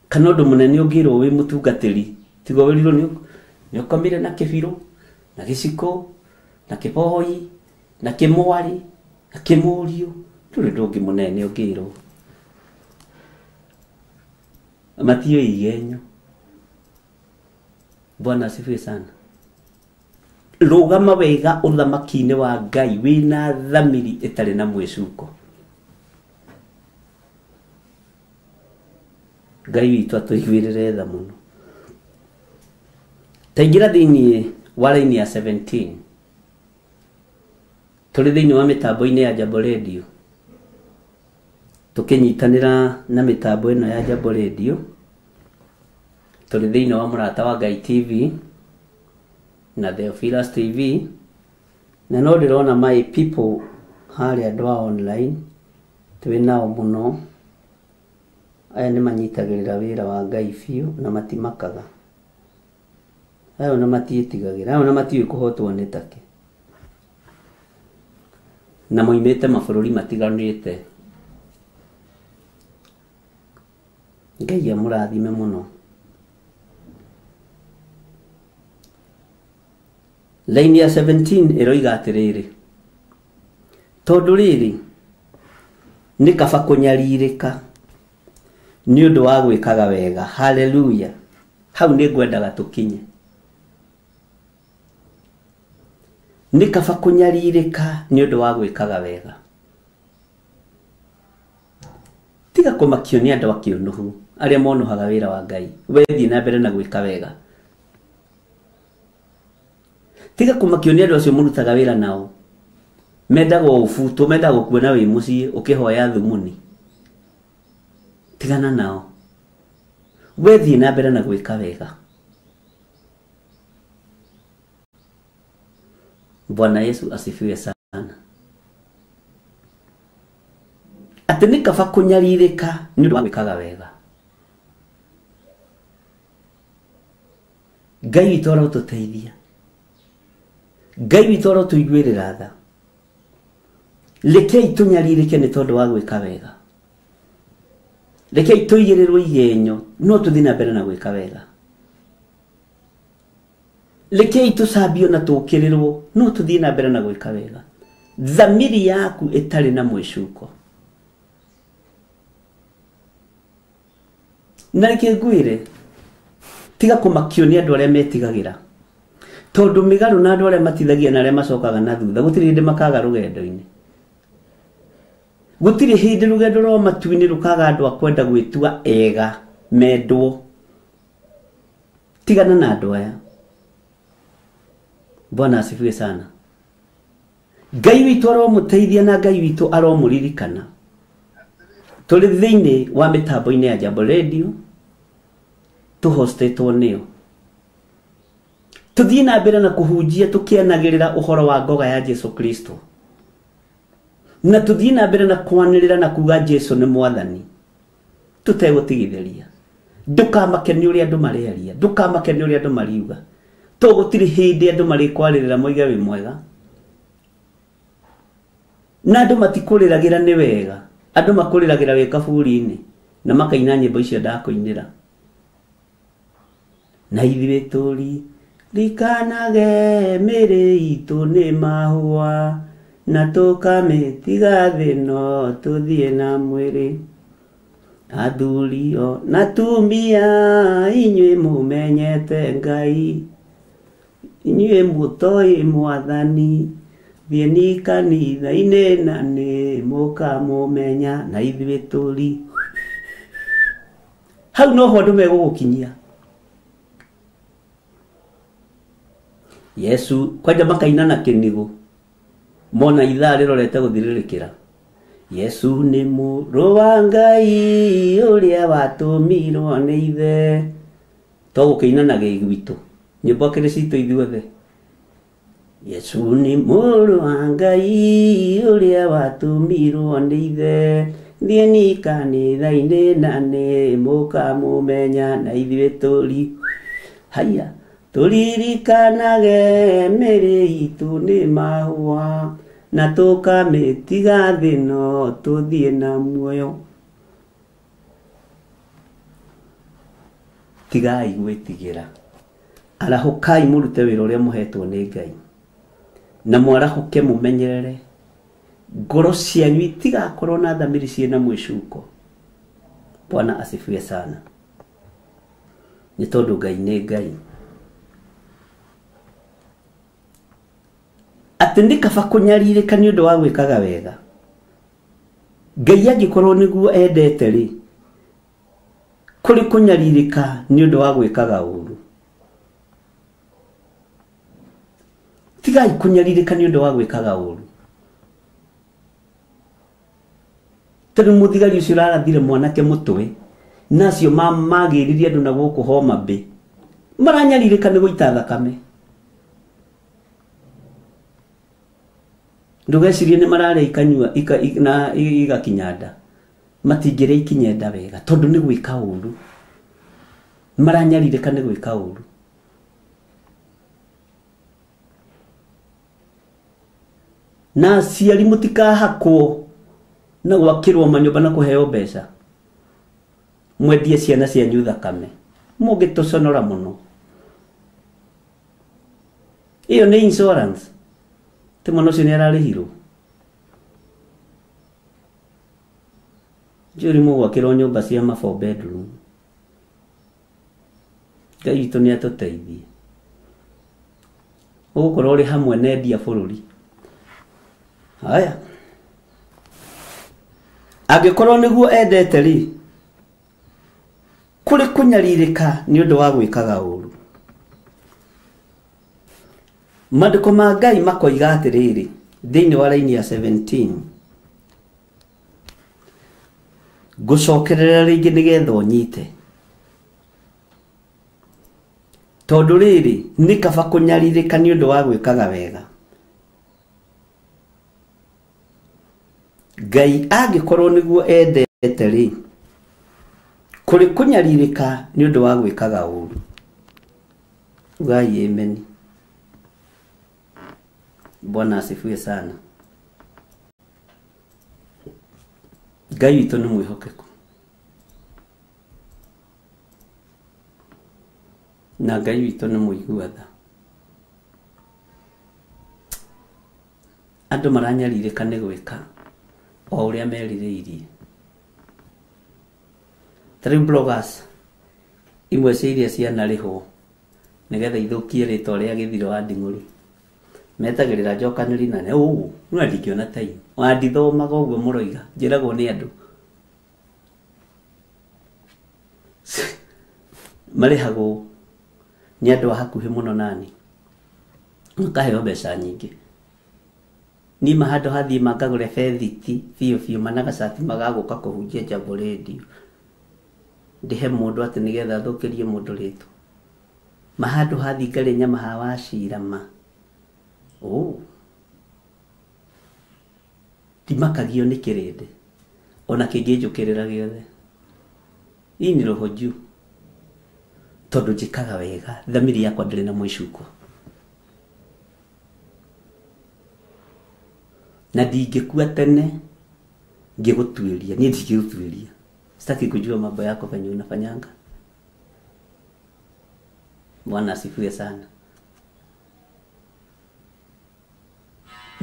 kana ũndũ mũnene ũngĩrwo wĩ mũtungatĩri tiga wĩrirwo nĩ ũkomire na kĩbirũ na gĩciko na kĩbohoi na kĩmwari na kĩmũriũ. Ndũrĩ ũndũ ũngĩ mũnene ũngĩrwo. Matio igenyo. Bwana asifiwe sana. Rũgama wega ũthamaki-inĩ wa Ngai wĩna thamiri ĩtarĩ na mwĩcuko. Ngai witũ atũiguĩrĩre tha mũno. Taingĩra thĩinĩ wa laini ya 17. Tũrĩ thĩinĩ wa mĩtambo-inĩ ya Jambo Radio. Tũkĩnyitanĩra na mĩtambo ĩno ya Jambo Radio. Tũrĩ thĩinĩ wa Mũrata wa Ngai TV na Theophilus TV. Na no ndĩrona my people harĩa andũ a online. Twĩ nao mũno. Aya nĩ manyitagĩrĩra wĩra wa Ngai biũ na matimakaga. Aya ona matiĩtigagĩra. Aya ona matiũĩ kũhotwo nĩ take. Na moimĩte mabũrũri matiganĩte. Ngai amũrathime mũno. Laini ya 17 ĩroiga atĩrĩrĩ. Tondũ rĩrĩ nĩ kaba kũnyarirĩka nĩ ũndũ wa gwĩkaga wega. Hallelujah. Hau nĩ ngwendaga tũkinye. Nĩ kaba kũnyarirĩka nĩ ũndũ wa gwĩkaga wega. Tiga kũmakio nĩ andũ akĩũnũhu arĩa monuhaga wĩra wa Ngai. Wethiĩ na mbere na gwĩka wega. Tiga kũmakio nĩ andũ acio mũrutaga wĩra nao. Mendaga ũbutwo, mendaga gũkuona wĩ mũciĩ ũkĩhoya thumuni. Tigana nao. Wethiĩ na mbere na gwĩka wega. Bwana Yesu asifiwe sana. Atĩ nĩ kaba kũnyarirĩka nĩ ũndũ wa gwĩkaga wega. Ngai witũ arotũteithia. Ngai witũ arotũiguĩrĩra tha. Rekei tũnyarirĩke nĩ tondũ wa gwĩka wega. Rekei tũigĩrĩrwo igenyo no tũthiĩ na mbere na gwĩka wega. Rekei tũcambio na tũkĩrĩrwo no tũthiĩ na mbere na gwĩka wega. Thamiri yaku ĩtarĩ na mwĩcuko. Na reke ngwĩre tiga kũmakio nĩ andũ arĩa metigagĩra. Tondũ mĩgarũ na andũ arĩa matithagia na arĩa macokaga na thutha gũtirĩ hĩndĩ makaga rũgendo-inĩ. Gũtirĩ hĩndĩ rũgendo rwa matu-inĩ rũkaga andũ a kwenda gwĩtua ega mendwo. Tigana na andũ aya. Bwana asifiwe sana. Ngai witũ aromũteithia na Ngai witũ aromũririkana. Tũrĩ thĩinĩ wa mĩtambo-inĩ ya Jambo Radio tũhostetwo nĩyo. tuthie na mbere na kuhunjia tukianagirira uhoro wa ngoga ya Jesu Kristo, na tuthie na mbere na kwanirira na kuga Jesu ni mwathani tutegutigitheria. Ndukamake ni uria andu mariaria, ndukamake ni uria andu mariuga, to gutiri hindi andu marikwaririra moiga wi mwega, na andu matikuriragira ni wega, andu makuriragira wi kaburi-ini na makaina nyimbo icio ndakuinira. Na ithuĩ tũri rikanage mĩrĩ itũ nĩ mahũa, na tũkamĩtiga thĩ no tũthiĩ na mwĩrĩ. Athuri o na atumia inyuĩ mũmenyete Ngai, inyuĩ mũtoĩ mwathani, thiĩni kanitha-inĩ na nĩ mũkamũmenya. Na ithuĩ tũri hau noho andũ megũgũkinyia. Yesu kwanja makaina na kĩnigu mona ithaa rĩrorete gũthirĩrĩkĩra. Yesu nĩ mũrũ wa Ngai ũrĩa watũmirwo nĩ ithe. Tũgũkĩina na gĩgwitũ nyĩmbo Kristo ithuothe. Yesu nĩ mũrũ wa Ngai ũrĩa watũmirwo nĩ ithe, thiĩni kanitha-inĩ na nĩ mũkamũmenya. Na ithuĩ tũri haya turirikanage mĩrĩ itũ nĩ mahũa, na tũkamĩtiga thĩ no tũthiĩ na muoyo. Tigai gwĩtigĩra, arahũkai mũrute wĩra ũrĩa mũhetwo nĩ Ngai, na mwarahũke mũmenyerere ngoro cianyu itigakorwo na thamiri ciĩna mwĩcuko. Bwana asifiwe sana. Nĩ tondũ Ngai nĩ Ngai. Atĩ nĩ kaba kũnyarirĩka nĩ ũndũ wa gwĩkaga wega. Ngai angĩkorwo nĩguo endete rĩ, kũrĩ kũnyarirĩka nĩ ũndũ wa gwĩkaga ũũru. Tigai kũnyarirĩka nĩ ũndũ wa gwĩkaga ũũru. Tondũ mũthigari ũcio ũrarathire mwanake mũtwe, nacio magĩririe andũ na gũkũ Homa Bay, maranyarirĩka nĩ gũita thakame. Ndugecirie nĩ mararĩa ikanyua na igakinyanda, matingĩrĩa ikinyenda wega tondũ nĩ gwĩka ũũru. Maranyarirĩka nĩ gwĩka ũũru. Na aciari mũtikahakwo na gwakĩrwo manyũmba na kũheo mbeca mwendie ciana cianyu thakame, mũngĩtũconora mũno. Iyo nĩ insurance, ti mwana ũcio nĩ ararĩhirwo. Njũri mũgwakĩrwo nyũmba cia ma 4 bedroom. Ngai witũ nĩ atũteithie. Ũgũkorwo ũrĩ hamwe na endia bũrũri. Haya, angĩkorwo nĩguo endete rĩ, kũrĩ kũnyarirĩka nĩ ũndũ wa gwĩkaga ũũru. Maandĩko ma Ngai makoiga atĩrĩrĩ thĩinĩ wa raini ya 17, ngũcokerera rĩngĩ nĩgetha ũnyite. Tondũ rĩrĩ nĩ kaba kũnyarirĩka nĩ ũndũ wa gwĩkaga wega. Ngai angĩkorwo nĩguo endete rĩ, kũrĩ kũnyarirĩka nĩ ũndũ wa gwĩkaga ũũru. Ugai amen. Bwana asifiwe sana. Ngai witũ nĩ mwĩhokeku, na Ngai witũ nĩ mũigua tha. Andũ maranyarirĩka nĩ gwĩka o ũrĩa merirĩirie. Tarĩu bloggers imwe cia iria cianarĩhwo nĩgetha ithũkie rĩtwa rĩa Gĩthiro wa Nding'ũri metagĩrĩra njokanĩri nane. Ũũ nĩ ndingĩona time wandithomaga ũguo mũroiga njĩragwo nĩ andũ marĩhagwo nĩ andũ a hakuhĩ mũno nani, makaheo mbeca nyingĩ. Nima handũ hathiĩ makagũre bethiti biũ managacati magagũka kũhunjia Jambo Radio, ndihe mũndũ atĩ nĩgetha thũkĩrie mũndũ rĩtwa. mahando hathi ngare nyama hawacirama timakagio nĩ kĩrĩndĩ ona kĩngĩnjũkĩrĩra gĩothe. Hii ni roho juu tondu njikaga wega, thamiri yakwa ndĩrĩ na mwĩcuko na ndingĩkua tene ngĩgũtuĩria. Niĩ ndingĩgũtuĩria, sitaki kujua mambo yako venye unafanyanga. Bwana asifiwe sana.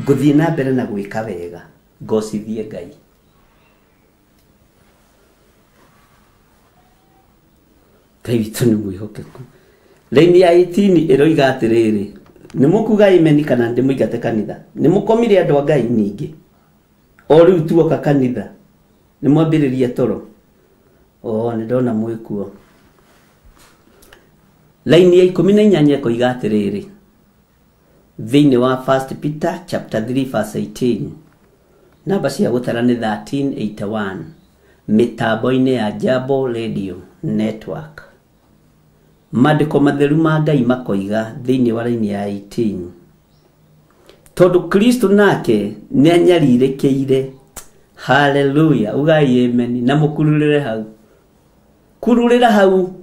Ngũthiĩ na mbere na gwĩka wega, ngocithie Ngai. Ngai witũ nĩ mwĩhokeku. Raini ya 18 ĩroiga atĩrĩrĩ, nĩ mũkuga imeni kana ndĩmũingate kanitha? Nĩ mũkomire andũ a Ngai ningĩ? O rĩu tuoka kanitha nĩ mwambĩrĩria toro? Nĩ ndona mwĩkuo. Raini ya 18 ĩkoiga atĩrĩrĩ, thĩinĩ wa 1 Peter chapter 3 verse 18, namba cia gũtara nĩ 1381, mĩtambo-inĩ ya Jambo Radio Network. Maandĩko matheru ma Ngai makoiga thĩinĩ wa raini ya 18, tondũ Kristo nake nĩ anyarirĩkĩire. Hallelujah, ugai amen. Na mũkururĩre hau, kururĩra hau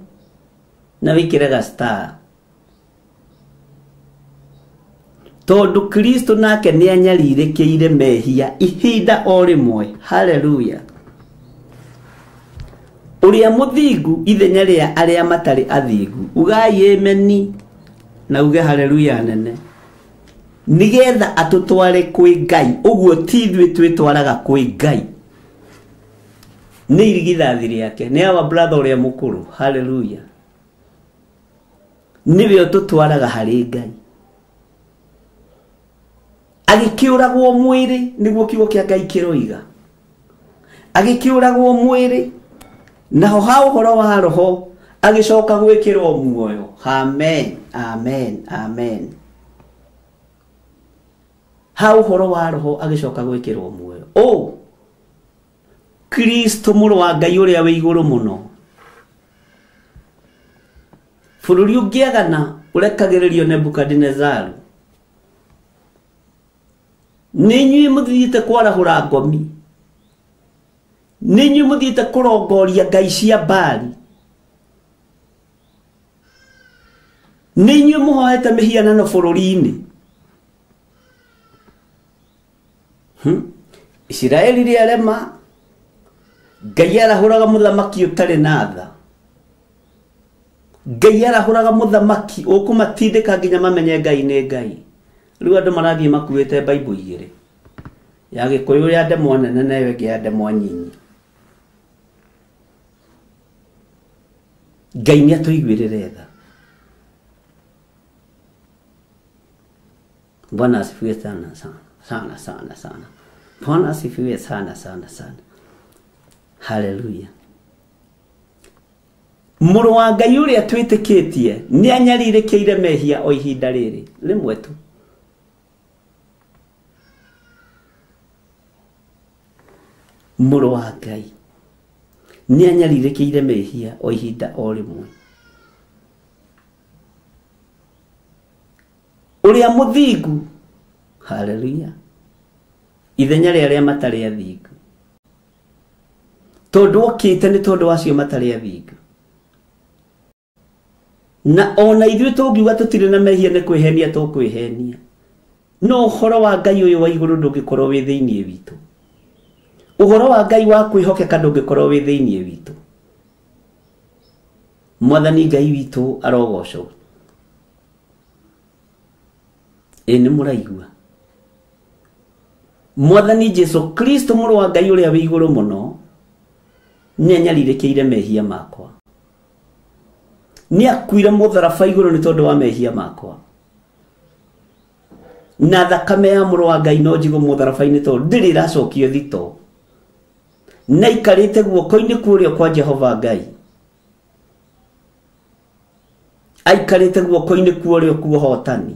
na wĩkĩre ga star. Tondũ Kristo nake nĩ anyarirĩkĩire mehia ihinda o rĩmwe. Hallelujah. Uria muthingu ithenya rĩa arĩa matarĩ athingu. Ugai amen na uge hallelujah nene. Nigetha atutware kwĩ Ngai. Ũguo ti ithuĩ twĩtwaraga kwĩ Ngai, nĩ irigithathi rĩake, nĩ our brother ũrĩa mũkũrũ. Hallelujah. Niwe ũtũtwaraga harĩ Ngai. Agĩkĩũragwo mwĩrĩ nĩguo kiugo kĩa Ngai kĩroiga. Agĩkĩũragwo mwĩrĩ naho ha ũhoro wa roho agĩcoka gwĩkĩrwo muoyo. Amen, amen, amen. Ha ũhoro wa roho agĩcoka gwĩkĩrwo muoyo. Kristo mũrũ wa Ngai ũrĩa wĩ igũrũ mũno. Bũrũri ũngĩagana ũrekagĩrĩrio Nebukadinezaru. Nĩ inyuĩ mũthiĩte kwarahũra ngomi, nĩ inyuĩ mũthiĩte kũrongoria ngai cia Baali, nĩ inyuĩ mũhoete mĩhianano bũrũri-inĩ. Isiraeli rĩarema, Ngai arahũraga mũthamaki ũtarĩ na tha. Ngai arahũraga mũthamaki ũkũmatindĩka nginya mamenye Ngai nĩ Ngai. Rĩu andũ marathiĩ makuĩte Bible igĩrĩ, ya Gĩkũyũ ya ndemwa nene na ĩyo ĩngĩ ya ndemwa nyinyi. Ngai nĩ atũiguĩrĩre tha. Bwana asifiwe sana sana sana sana. Bwana asifiwe sana sana sana. Hallelujah. Mũrũ wa Ngai ũrĩa twĩtĩkĩtie nĩ anyarirĩkĩire mehia o ihinda rĩrĩ rĩmwe tu. Mũrũ wa Ngai nĩ anyarirĩkĩire mehia o ihinda o rĩmwe. Ũrĩa mũthingu, hallelujah, ithenya rĩa arĩa matarĩ athingu. Tondũ okĩte nĩ tondũ wacio matarĩ athingu. Na ona ithuĩ tũngiuga tũtirĩ na mehia nĩ kwĩhenia tũkwĩhenia. No ũhoro wa Ngai ũyũ wa igũrũ ndũngĩkorwo wĩ thĩinĩ witũ. Ũhoro wa Ngai wa kwĩhokeka ndũngĩkorwo wĩ thĩinĩ witũ. Mwathani Ngai witũ arogocwo. Nĩ mũraigua. Mwathani Jesu Kristo mũrũ wa Ngai ũrĩa wĩ igũrũ mũno nĩ anyarirĩkĩire mehia makwa. Nĩ akuire mũtharaba igũrũ nĩ tondũ wa mehia makwa. Na thakame ya mũrũ wa Ngai no njigwo mũtharaba-inĩ tondũ ndĩrĩ ĩracokio thito. Na ikarĩte guoko-inĩ kũrĩa kwa Jehova Ngai. Aikarĩte guoko-inĩ kũrĩa kwa ũhotani.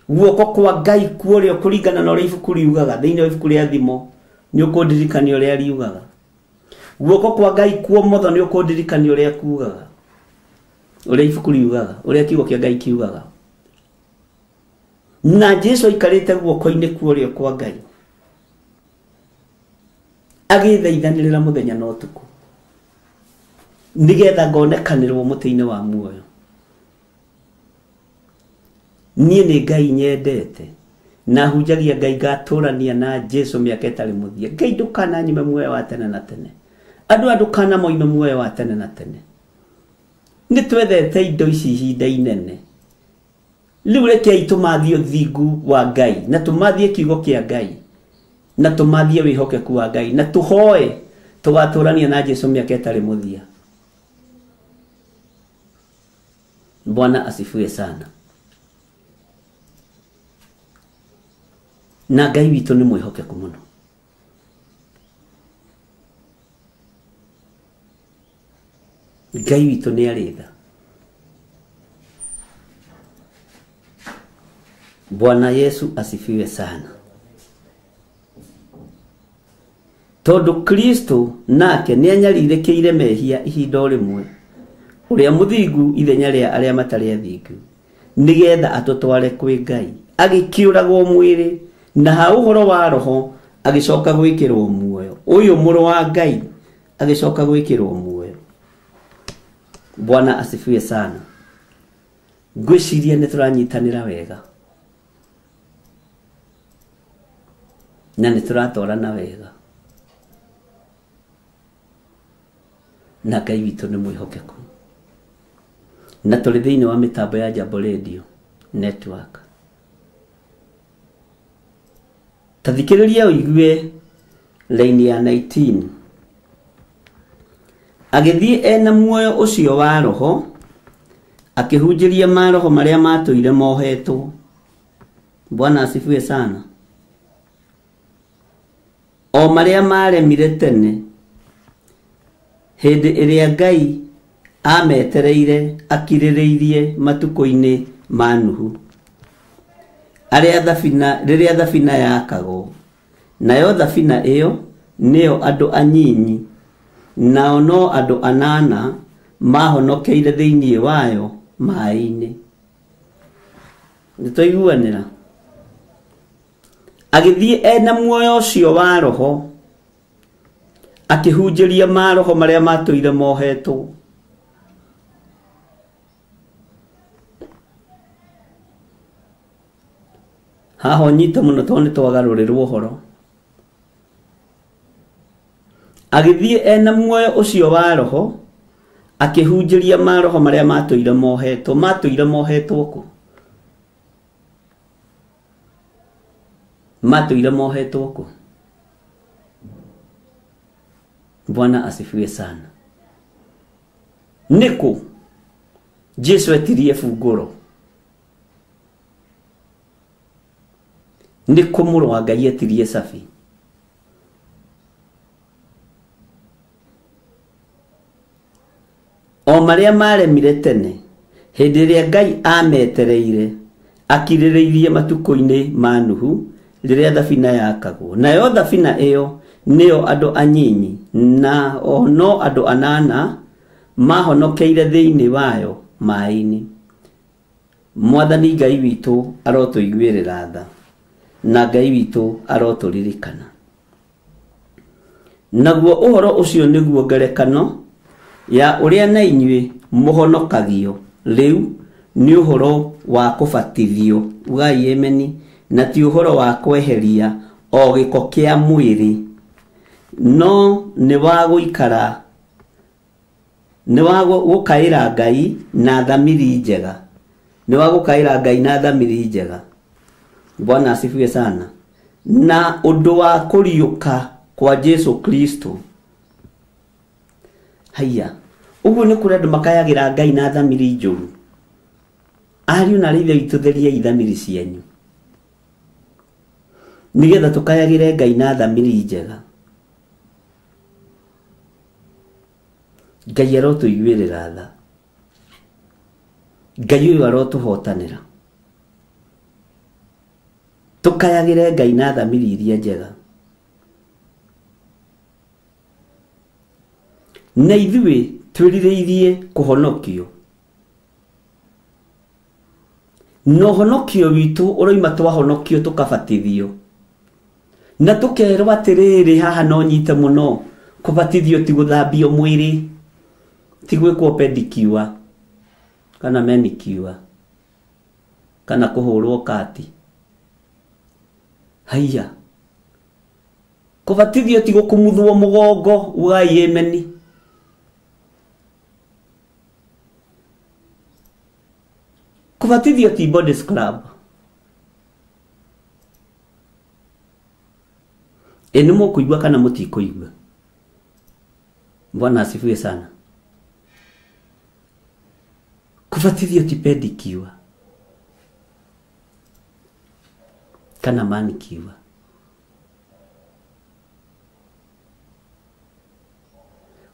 Guoko kwa Ngai kũrĩa kũringana na ũrĩa ibuku riugaga thĩinĩ wa ibuku rĩa thimo nĩ ũkũndirikania ũrĩa riugaga. Guoko kwa Ngai kwa ũmotho nĩ ũkũndirikania ũrĩa kuugaga. uria ibuku riugaga uria kiugo kia Ngai kiugaga na Jesu aikarite guoko-ini kuorio kwa Ngai agithaithanirira muthenya na utuku nigetha ngonekanirwo muti-ini wa muoyo nie ni Ngai nyendete na hunjagia Ngai ngaturania na Jesu miaka itari muthia Ngai ndukana nyime muoyo wa tene na tene andu ndukana moime muoyo wa tene na tene ni twethete indo ici ihinda inene riu rekei tumathie thingu wa Ngai na tumathie kiugo kia Ngai na tumathie wihokeku wa Ngai na tuhoe tugaturania na Jesu miaka itari muthia. Bwana asifiwe sana. Na Ngai witu ni mwihokeku muno. Ngai witu ni aritha. Bwana Yesu asifiwe sana. Tondu Kristo nake ni anyarirekeire mehia ihinda rimwe uria muthingu ithenya ria aria matari athingu nigetha atutware kwi Ngai agikiuragwo mwiri na ha uhoro wa roho agicoka gwikirwo muoyo uyu muru wa Ngai agicoka gwikirwo muoyo. Bwana asifiwe sana. Ngwiciria ni turanyitanira wega na ni turatwarana wega na Ngai witu ni mwihokeku na tuli thiini wa mitambo ya Jambo Radio Network. Tathikiriria uigue line ya 19 agithie ena muoyo ucio wa roho akihunjiria maroho maria matuire mohetwo. Bwana asifiwe sana. O maria maremire tene hindi iria Ngai ametereire akiririirie matuko-ini ma Nuhu riria thabina yakagwo nayo thabina iyo niyo andu anyinyi nao no andu 8 mahonokeire thiini wayo mai-ini. Nituiguanira agithie ena muoyo ucio wa roho akihunjiria maroho maria matuire mohetwo. Haho nyita muno tone twagarurirwo horo. Agithie ena muoyo ucio wa roho akihunjiria maroho maria matuire mohetwo ku matuire mohetwo ku. Bwana asifiwe sana. Niku Jesu etirie funguro niku muru wa Ngai etirie safi. O maria maremire tene hindi iria Ngai ametereire akiririirie matuko-ini ma Nuhu riria thabina yakagwo nayo thabina iyo niyo andu anyinyi na no andu 8 mahonokeire thiini wayo mai-ini. Mwathani Ngai witu arotuiguirira tha na Ngai witu aroturirikana. Naguo uhoro ucio niguo ngerekano ya uria na inyue muhonokagio riu ni uhoro wa kubatithio ugai ameni na ti uhoro wa kweheria o giko kia mwiri no ni wa guikara ni wa gukaira Ngai na thamiri njega ni wa gukaira Ngai na thamiri njega. Bwana asifiwe sana. Na undu wa kuriuka kwa Jesu Kristo haya uguo ni kuri andu makayagira Ngai na thamiri njuru. Ariu na rithe itutheria ithamiri cienyu nigetha tukayagire Ngai na thamiri njega. Ngai arotuiguirira tha. Ngai uyu arotuhotanira tukayagire Ngai na thamiri iria njega. Na ithuĩ twĩrirĩirie kuhonokio no honokio witu uroima twahonokio tukabatithio na tukerwo atiriri haha no nyite muno kubatithio ti guthambio mwiri ti gwikwo pedicure kana manicure kana kuhurwo kati. Haiya kubatithio ti gukumuthwo mugongo ugai yemeni. Kubatithio ti body scrub. Eni mukuigua kana mutikuigua? Bwana asifiwe sana. Kubatithio ti pedicure kana manicure.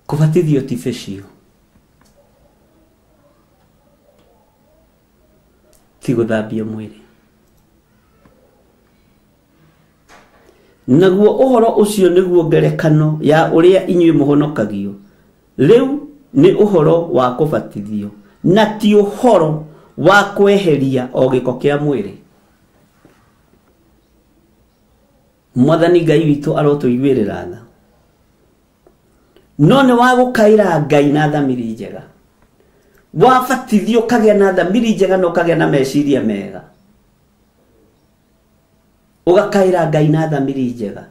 Kubatithio ti facial. Ti guthambia mwiri. Naguo uhoro ucio niguo ngerekano ya uria inyuĩ muhonokagio. Riu ni uhoro wa kubatithio na ti uhoro wa kweheria o giko kia mwiri. Mwathani Ngai witu arotuiguirira tha. No ni wa gukaira Ngai na thamiri njega. Wabatithio kagĩa na thamiri njega no kagĩa na meciria mega. Ugakaira Ngai na thamiri njega.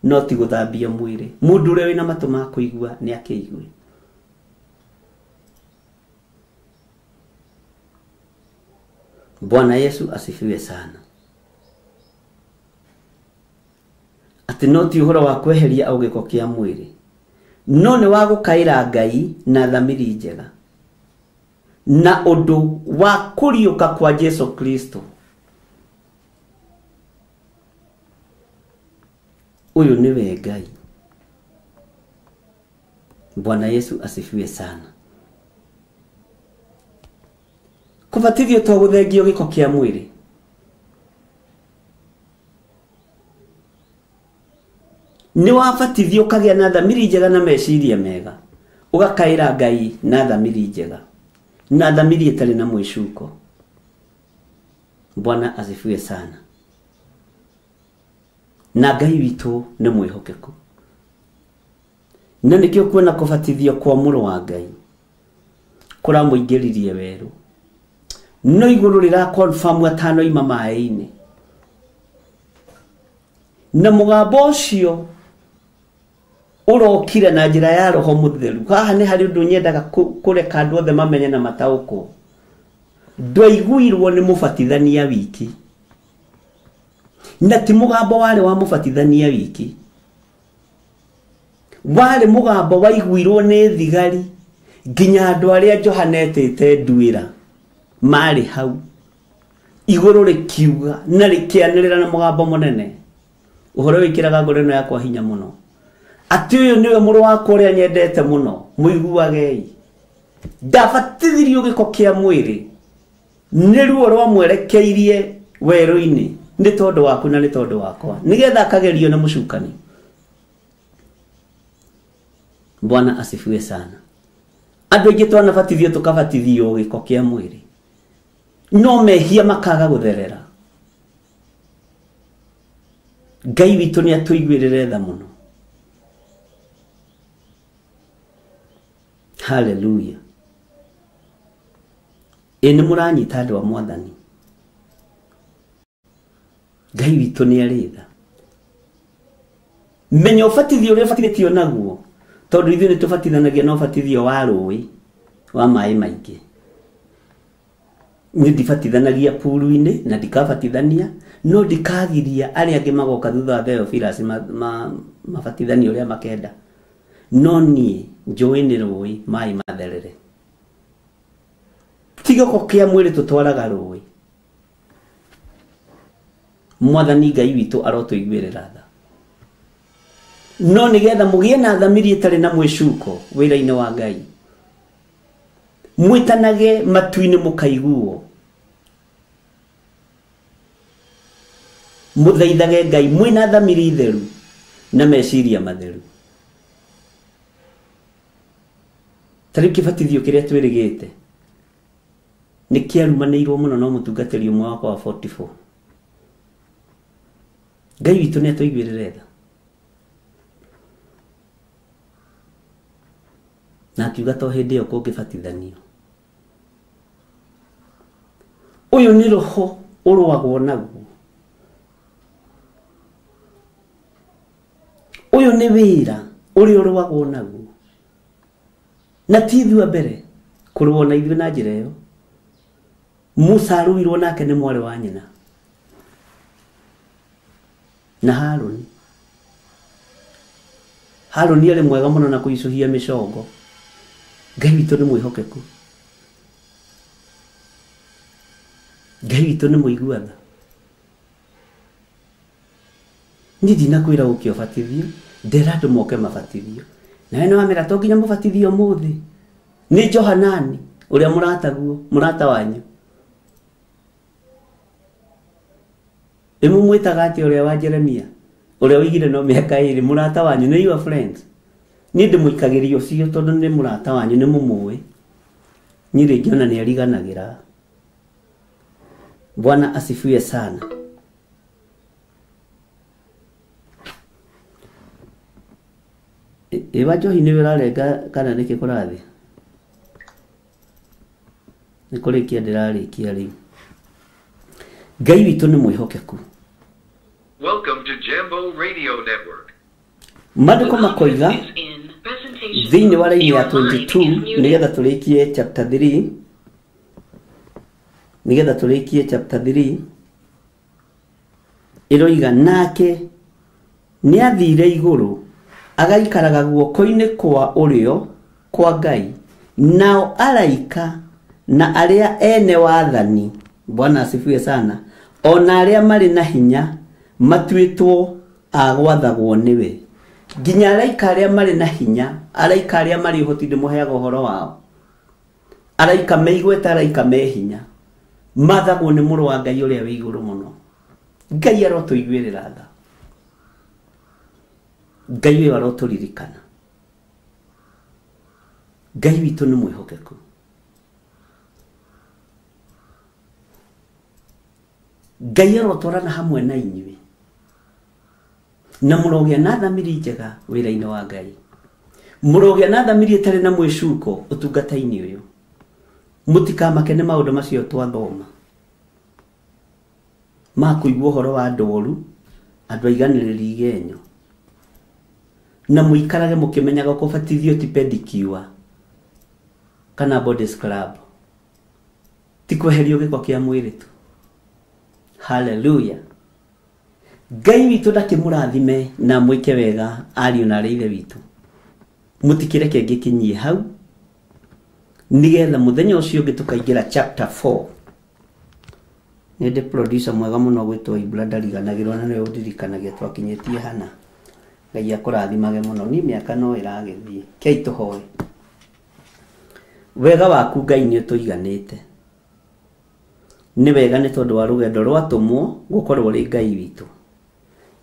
No ti guthambia mwiri. Mundu ũrĩa wĩna matũ ma kũigua nĩ akĩigue. Bwana Yesu asifiwe sana. Ati no ti uhoro wa kweheria au giko kia mwiri. No ni wa gukaira Ngai na thamiri njega. Na undu wa kuriuka kwa Yesu Kristo. Uyu niwe Ngai. Bwana Yesu asifiwe sana. Kubatithio to guthengio giko kia mwiri. Ni wabatithio kagĩa na thamiri njega na meciria mega. Ugakaira Ngai na thamiri njega. Na thamiri itari na mwicuko. Bwana asifiwe sana. Na Ngai witu ni mwihokeku. Na nikio kuona kubatithio kwa mũrũ wa Ngai kuramuingĩririe weru. No igũrũ rĩra confirm atano ima maĩ-inĩ. Na mũgambo ũcio urokire na njira ya Roho Mutheru. Haha ni hari undu nyendaga kureka andu othe mamenye na matauko. Ndwaiguirwo ni mubatithania wiki. Na ti mugambo wale wa mubatithania wiki. Wale mugambo waiguirwo ni thigari nginya andu aria Johanetete nduira mari hau. Iguru rikiuga na rikianirira na mugambo munene. Uhoro wikiraga ngoreno yakwa hinya muno. Ati uyu niwe mũrũ wakwa ũrĩa nyendete muno, mũiguagei. Ndabatithirio giko kia mwiri. Nĩ ruo rwamwerekeirie werũ-inĩ. Nĩ tondũ waku na nĩ tondũ wakwa. Nigetha akagerio na mũcukani. Bwana asifiwe sana. Andũ aingĩ twanabatithio tukabatithio giko kia mwiri. No mehia makaga gutherera. Ngai witũ nĩ atũiguĩrĩre tha muno. Hallelujah. Eni muranyita andu a Mwathani. Ngai witu ni aritha. Menya ubatithio uria ubatithĩtio naguo. Tondu ithuĩ nĩ tũbatithanagia na ũbatithio wa rũĩ wa maĩ maingĩ. Nĩ ndibatithanagia puru-inĩ na ndikabatithania no ndikagiria arĩa angĩ magoka thutha wa Theophilus mabatithania ũrĩa makenda. No niĩ njũĩ nĩ rũĩ maĩ matherere. Tigoko kia mwĩrĩ tũtwaraga rũĩ. Mwathani Ngai witũ arotũiguĩrĩra tha. No nigetha mũgĩe na thamiri ĩtarĩ na mwĩcuko wĩra-inĩ wa Ngai. Mwĩtanage matu-inĩ mũkaiguo. Mũthaithage Ngai mwĩna thamiri theru na meciria matheru. Tariki kibatithio kiria twirigite nĩ kĩarumanĩirwo mũno no mũtungatĩri ũmwe wakwa wa 44. Ngai witũ nĩ atũiguĩrĩre tha na akiuga to hĩndĩ ĩyo kũngĩbatithanio. Ũyũ nĩ roho ũrũagwo naguo. Ũyũ nĩ wĩra ũrĩa ũrũagwo naguo. Na ti ithuĩ mbere kũrũo na ithuĩ na njĩra ĩyo. Musa arũirwo nake nĩ mwarĩ wa nyina na Harũni. Harũni arĩ mwega mũno na kũicũhia mĩcongo. Ngai witũ nĩ mwĩhokeku. Ngai witũ nĩ mũiguatha. Niĩ ndinakwĩra gũkĩ ũbatithio, ndera andũ moke mabatithio. Nawe nĩ wamera to nginya mũbatithio ũmũthĩ. Nĩ Johanani ũrĩa mũrata wanyu. Mwĩtaga atĩ ũrĩa wa Jeremia, ũrĩa woigire no mĩaka 2 mũrata wanyu nĩ your friends. Niĩ ndĩmũikagĩria ũcio tondũ nĩ mũrata wanyu, nĩ mũmũĩ. Niĩ rĩngĩ ona nĩ ariganagĩra. Bwana asifiwe sana. Eva Johi nĩ wĩrarenga kana nĩkĩ kũrathi? Nĩ kũrĩkia ndĩrarĩkia rĩu. Ngai witũ nĩ mwĩhokeku. Welcome to Jambo Radio Network. Maandĩko makoiga thĩinĩ wa raini ya 22 nĩgetha tũrĩkie chapter 3 ĩroiga nake nĩ athire igũrũ agaikaraga guoko-inĩ kwa ũrĩo kwa Ngai, nao araika na arĩa ene wathani, Bwana asifiwe sana, ona arĩa marĩ na hinya matuĩtwo agwathagwo nĩwe. Nginya araika arĩa marĩ na hinya, araika arĩa marĩ ũhoti ndĩmũheaga ũhoro wao, araika meigweta, araika me hinya, mathagwo nĩ mũrũ wa Ngai ũrĩa wĩ igũrũ mũno. Ngai arotũiguĩrĩra tha. Ngai ũyũ arotũririkana. Ngai witũ nĩ mwĩhokeku. Ngai arotwarana hamwe na inyuĩ na mũrogĩa na thamiri njega wĩra-inĩ wa Ngai. Mũrogĩa na thamiri ĩtarĩ na mwĩcuko ũtungata-inĩ ũyũ. Mũtikamake nĩ maũndũ macio twathoma ma kũigua ũhoro wa ndũũru, andũ aiganĩrĩri igenyo, na mũikarage mũkĩmenyaga kũbatithio ti pedicure kana body scrub, ti kweherio gĩko kĩa mwĩrĩ tu. Hallelujah. Ngai witũ ndakĩmũrathime na mwĩke wega ariũ na arĩ ithe witũ. Mũtikĩreke ngĩkinyie hau nĩgetha mũthenya ũcio ũngĩ tũkaingĩra chapter 4. Nĩ ndĩ producer mwega mũno gwĩtwo Ibra ndariganagĩrwo na nĩwe ũndirikanagia twakinyĩtie hana. Ngai akũrathimage mũno. Niĩ mĩaka no ĩragĩthiĩ. Kei tũhoe. Wega waku Ngai nĩ ũtũiganĩte. Nĩ wega nĩ tondũ wa rũgendo rwatũmwo gũkorwo rĩ Ngai witũ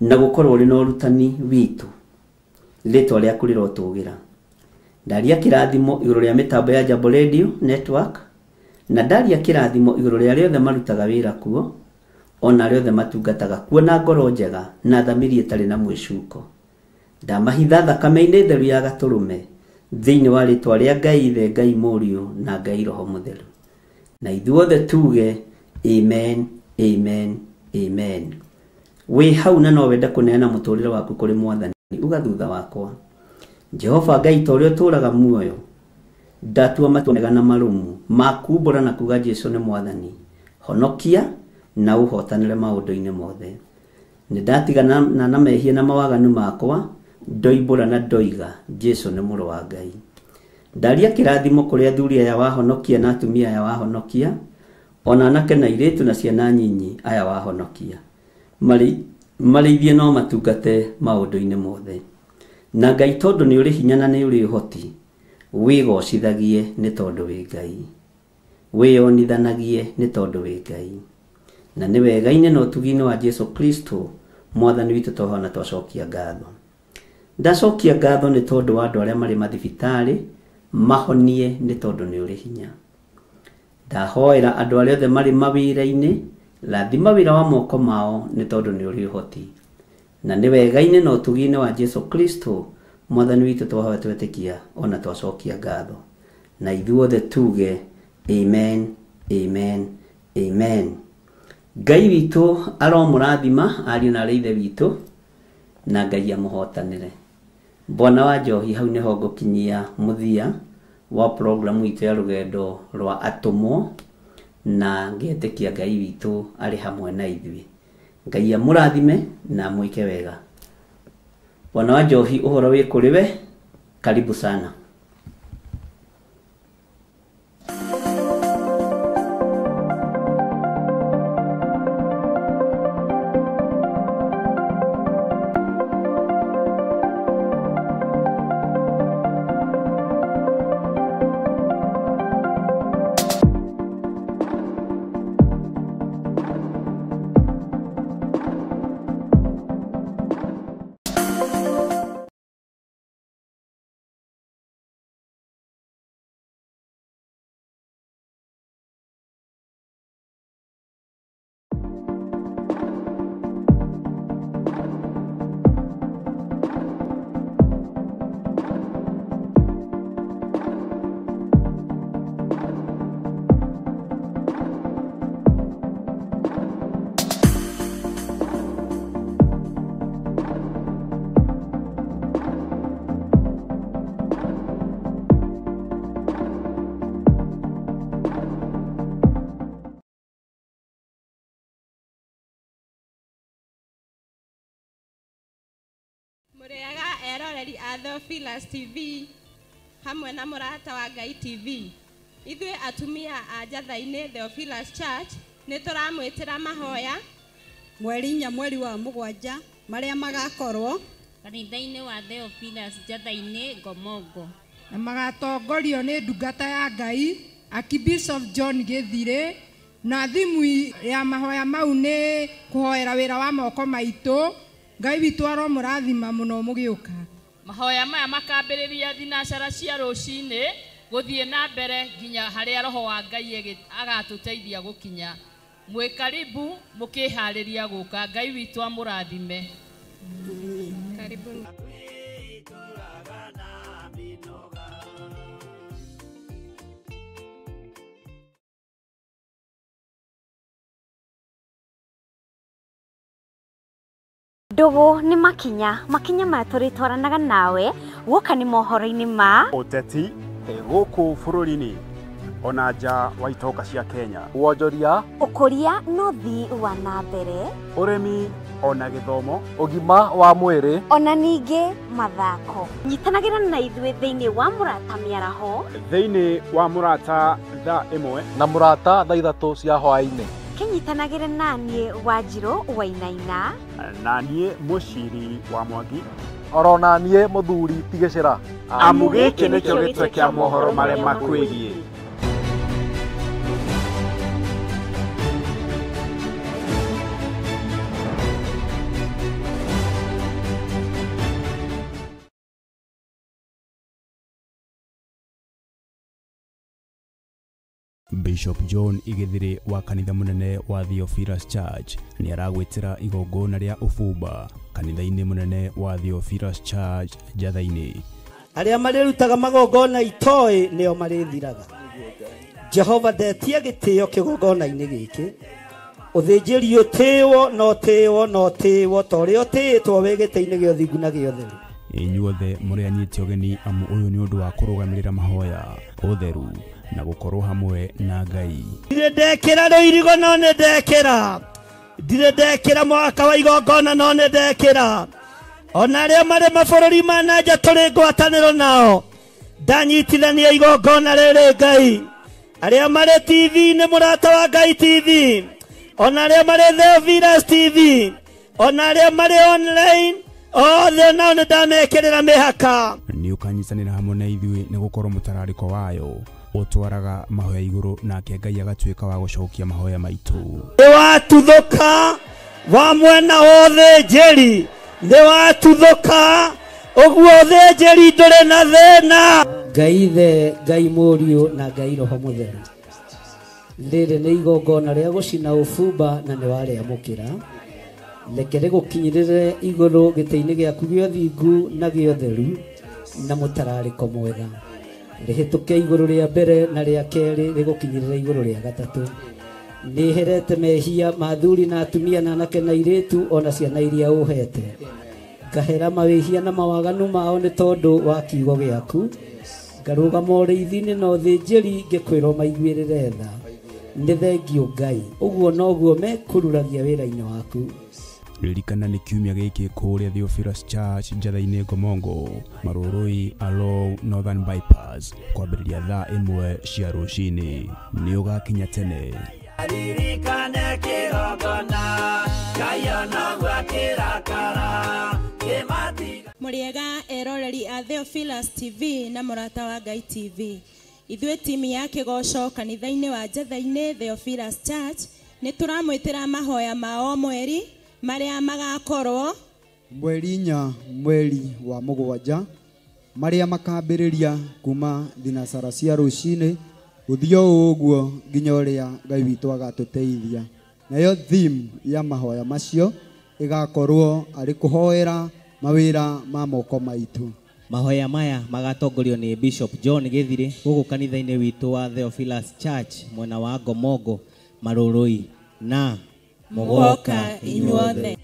na gũkorwo rĩ na ũrutani witũ. Rĩtwa rĩaku rĩrotũgĩra. Ndaria kĩrathimo igũrũ rĩa mĩtambo ya Jambo Radio Network, na ndaria kĩrathimo igũrũ rĩa arĩa othe marutaga wĩra kuo, ona arĩa othe matungataga kuo na ngoro njega na thamiri ĩtarĩ na mwĩcuko. Ndamahitha thakame-inĩ theru ya Gatũrũme thĩinĩ wa rĩtwa rĩa Ngai Ithe, Ngai Mũriũ na Ngai Roho Mũtheru. Na ithuothe tuge amen, amen, amen. Wĩ hau na no wende kũneana mũtũrĩre waku kũrĩ Mwathani, uga thutha wakwa. Jehova Ngai ta ũrĩa ũtũũraga muoyo, ndatua matua mega na marũmu makumbũra na kuga Jesũ nĩ Mwathani. Honokia na ũhotanĩre maũndũ-inĩ mothe. Nĩ ndatigana na mehia na mawaganu makwa, ndoimbũra na ndoiga Jesũ nĩ mũrũ wa Ngai. Ndaria kĩrathimo kũrĩ athuri aya wahonokia na atumia aya wahonokia, ona anake na airĩtu na ciana nyinyi aya wahonokia. Marĩithie no matungate maũndũ-inĩ mothe. Na Ngai tondũ nĩ ũrĩ hinya na nĩ ũrĩ ũhoti, wĩgocithagie nĩ tondũ wĩ Ngai, wĩonithanagie nĩ tondũ wĩ Ngai. Na nĩ wega-inĩ na ũtugi-inĩ wa Jesũ Kristo Mwathani witũ tũhona twacokia ngatho. Ndacokia ngatho nĩ tondũ wa andũ arĩa marĩ mathibitarĩ mahonie nĩ tondũ nĩ ũrĩ hinya. ndahoera andũ arĩa othe marĩ mawĩra-inĩ rathima wĩra wa moko mao nĩ tondũ nĩ ũrĩ ũhoti na nĩ wega-inĩ na ũtugi-inĩ wa Jesu Kristo mwathani witũ twahoya twetĩkia ona twacokia ngatho na ithuothe tuge amen amen amen. Ngai witũ aromũrathima ariũ na ithe witũ na Ngai amũhotanĩre. Bwana wa njohi hau nĩho ngũkinyia mũthia wa program itũ ya rũgendo rwa atũmwo na ngĩtĩkia Ngai witũ arĩ hamwe na ithuĩ. Ngai amũrathime na mwĩke wega. Bwana wa njohi ũhoro wĩ kũrĩ we, karibu sana. Muriaga eroreri a Theophilus TV hamwe na Mũrata wa Ngai TV. Ithuĩ atumia a Njatha-inĩ Theophilus Church nĩ tũramwĩtĩra mahoya mweri wa 7 marĩa magakorwo kanitha-inĩ wa Theophilus Njatha-inĩ Ngomongo na magatongorio nĩ ndungata ya Ngai Archbishop John Gĩthirĩ na thimu ya mahoya mau nĩ kũhoera wĩra wa moko maitũ. Ngai witũ aromũrathima mũno mũgĩũka. Mahoya maya makambĩrĩria thinacara cia rũcinĩ gũthiĩ na mbere nginya harĩa roho wa Ngai agatũteithia gũkinya. Mwĩ karibu mũkĩharĩria gũka. Ngai witũ amũrathime. Karibu. Ndugu ni makinya maya tũrĩtwaranaga nawe gũka nĩ mohoro-inĩ ma ũteti gũkũ bũrũri-inĩ ona nja wa itoka cia Kenya, wonjoria, ũkũria no ũthii wa na mbere, ũrĩmi ona gĩthomo, ũgima wa mwĩrĩ ona ningĩ mathako. Nyitanagĩra na ithuĩ thĩinĩ wa Mũrata mĩaraho, thĩinĩ wa Mũrata thaa 1 na Mũrata thaa 3 cia hwaĩ-inĩ. Kinyitanagĩra naniĩ Wanjirũ Wainaina na niĩ Mũciri wa Mwangi oro na niĩ Mũthuri Tigĩcĩra. Amu gĩkĩ nĩkĩo gĩtwe kĩa mohoro marĩa makwĩgiĩ. Bishop John Gĩthirĩ wa kanitha mũnene wa Theophilus Church nĩ aragwĩtĩra igongona rĩa ũbumba kanitha-inĩ mũnene wa Theophilus Church Njatha-inĩ. Arĩa marĩrutaga magongona itoĩ nĩo marĩthiraga. Jehova ndetie gĩtĩo kĩgongona-inĩ gĩkĩ. Ũthĩnjĩri ũtĩĩwo no tĩĩwo no tĩĩwo torĩa ũtĩĩtwo wĩ gĩtĩ-inĩ gĩa ũthingu na gĩa ũtheru. Inyuothe mũrĩanyĩte ũgeni amu ũyũ nĩ ũndũ wa kũrũgamĩrĩra mahoya, ũtheru na gũkorwo hamwe na Ngai. Ndirĩ ndekĩra rũirigo no nĩ ndekĩra. Ndirĩ ndekĩra mwaka wa igongona no nĩ ndekĩra. Ona arĩa marĩ mabũrũri ma na nja tũrĩ ngwatanĩro nao ndanyitithania igongona rĩrĩ Ngai. Arĩa marĩ TV nĩ Mũrata wa Ngai TV, ona arĩa marĩ Theophilus TV, ona arĩa marĩ online othe nao nĩ ndamekĩrĩra mĩhaka. Nĩ ũkanyitanĩra hamwe na ithuĩ nĩ gũkorwo mũtararĩko wayo ũtwaraga mahoya igũrũ nake Ngai agatuĩka wa gũcokia mahoya maitũ. Nĩ watuthũka wa mwena wothe njeri, nĩ watuthũka ũguo thĩnjĩri ndũrĩ na thĩna. Ngai Ithe, Ngai Mũriũ na Ngai Roho Mũtheru rĩrĩ nĩ igongona rĩa gũcina ũbumba na nĩ warĩamũkĩra. Reke rĩgũkinyĩrĩre igũrũ gĩtĩ-inĩ gĩaku gĩa ũthingu na gĩa ũtheru na mũtararĩko mwega. Rĩhĩtũke igũrũ rĩa mbere na rĩa kerĩ rĩgũkinyĩrĩre igũrũ rĩa gatatũ. Nĩherete mehia mathuri na atumia na anake na airĩtu ona ciana iria ũhete. Ngahera mawĩhia na mawaganu mao nĩ tondũ wa kiugo gĩaku. Ngarũgama ũrĩithi-inĩ na ũthĩnjĩri ngĩkwĩrwo maiguĩrĩre tha. Nĩ thengio Ngai, ũguo noguo mekururagia wĩra-inĩ waku. Ririkana nĩ kiumia gĩkĩ kũrĩa Theophilus Church njatha-inĩ Ngomongo, Marũrũi along Northern Bypass, kwambĩrĩria thaa 1 cia rũcinĩ. Nĩ ũgakinya tene. Ririkane kĩgongona, Ngai onagwo akĩrakara, kĩmatiga. Mũrĩega eroreri a Theophilus TV na mũrata wa Ngai TV. Ithuĩ timu ya kĩgoco kanitha-inĩ wa njatha-inĩ Theophilus Church nĩ tũramwĩtĩra mahoya ma o mweri marĩa magakorwo mweri 4 mweri wa 7 marĩa makambĩrĩria kuma thinacara cia rũcinĩ gũthiĩ ũguo nginya ũrĩa Ngai witũ agatũteithia. Nayo theme ya mahoya macio ĩgakorwo arĩ kũhoera mawĩra ma moko maitũ. Mahoya maya magatongorio nĩ Bishop John Gĩthirĩ gũkũ kanitha-inĩ witũ wa Theophilus Church mwena wa Ngomongo, Marũrũi na mũgoka inyuothe.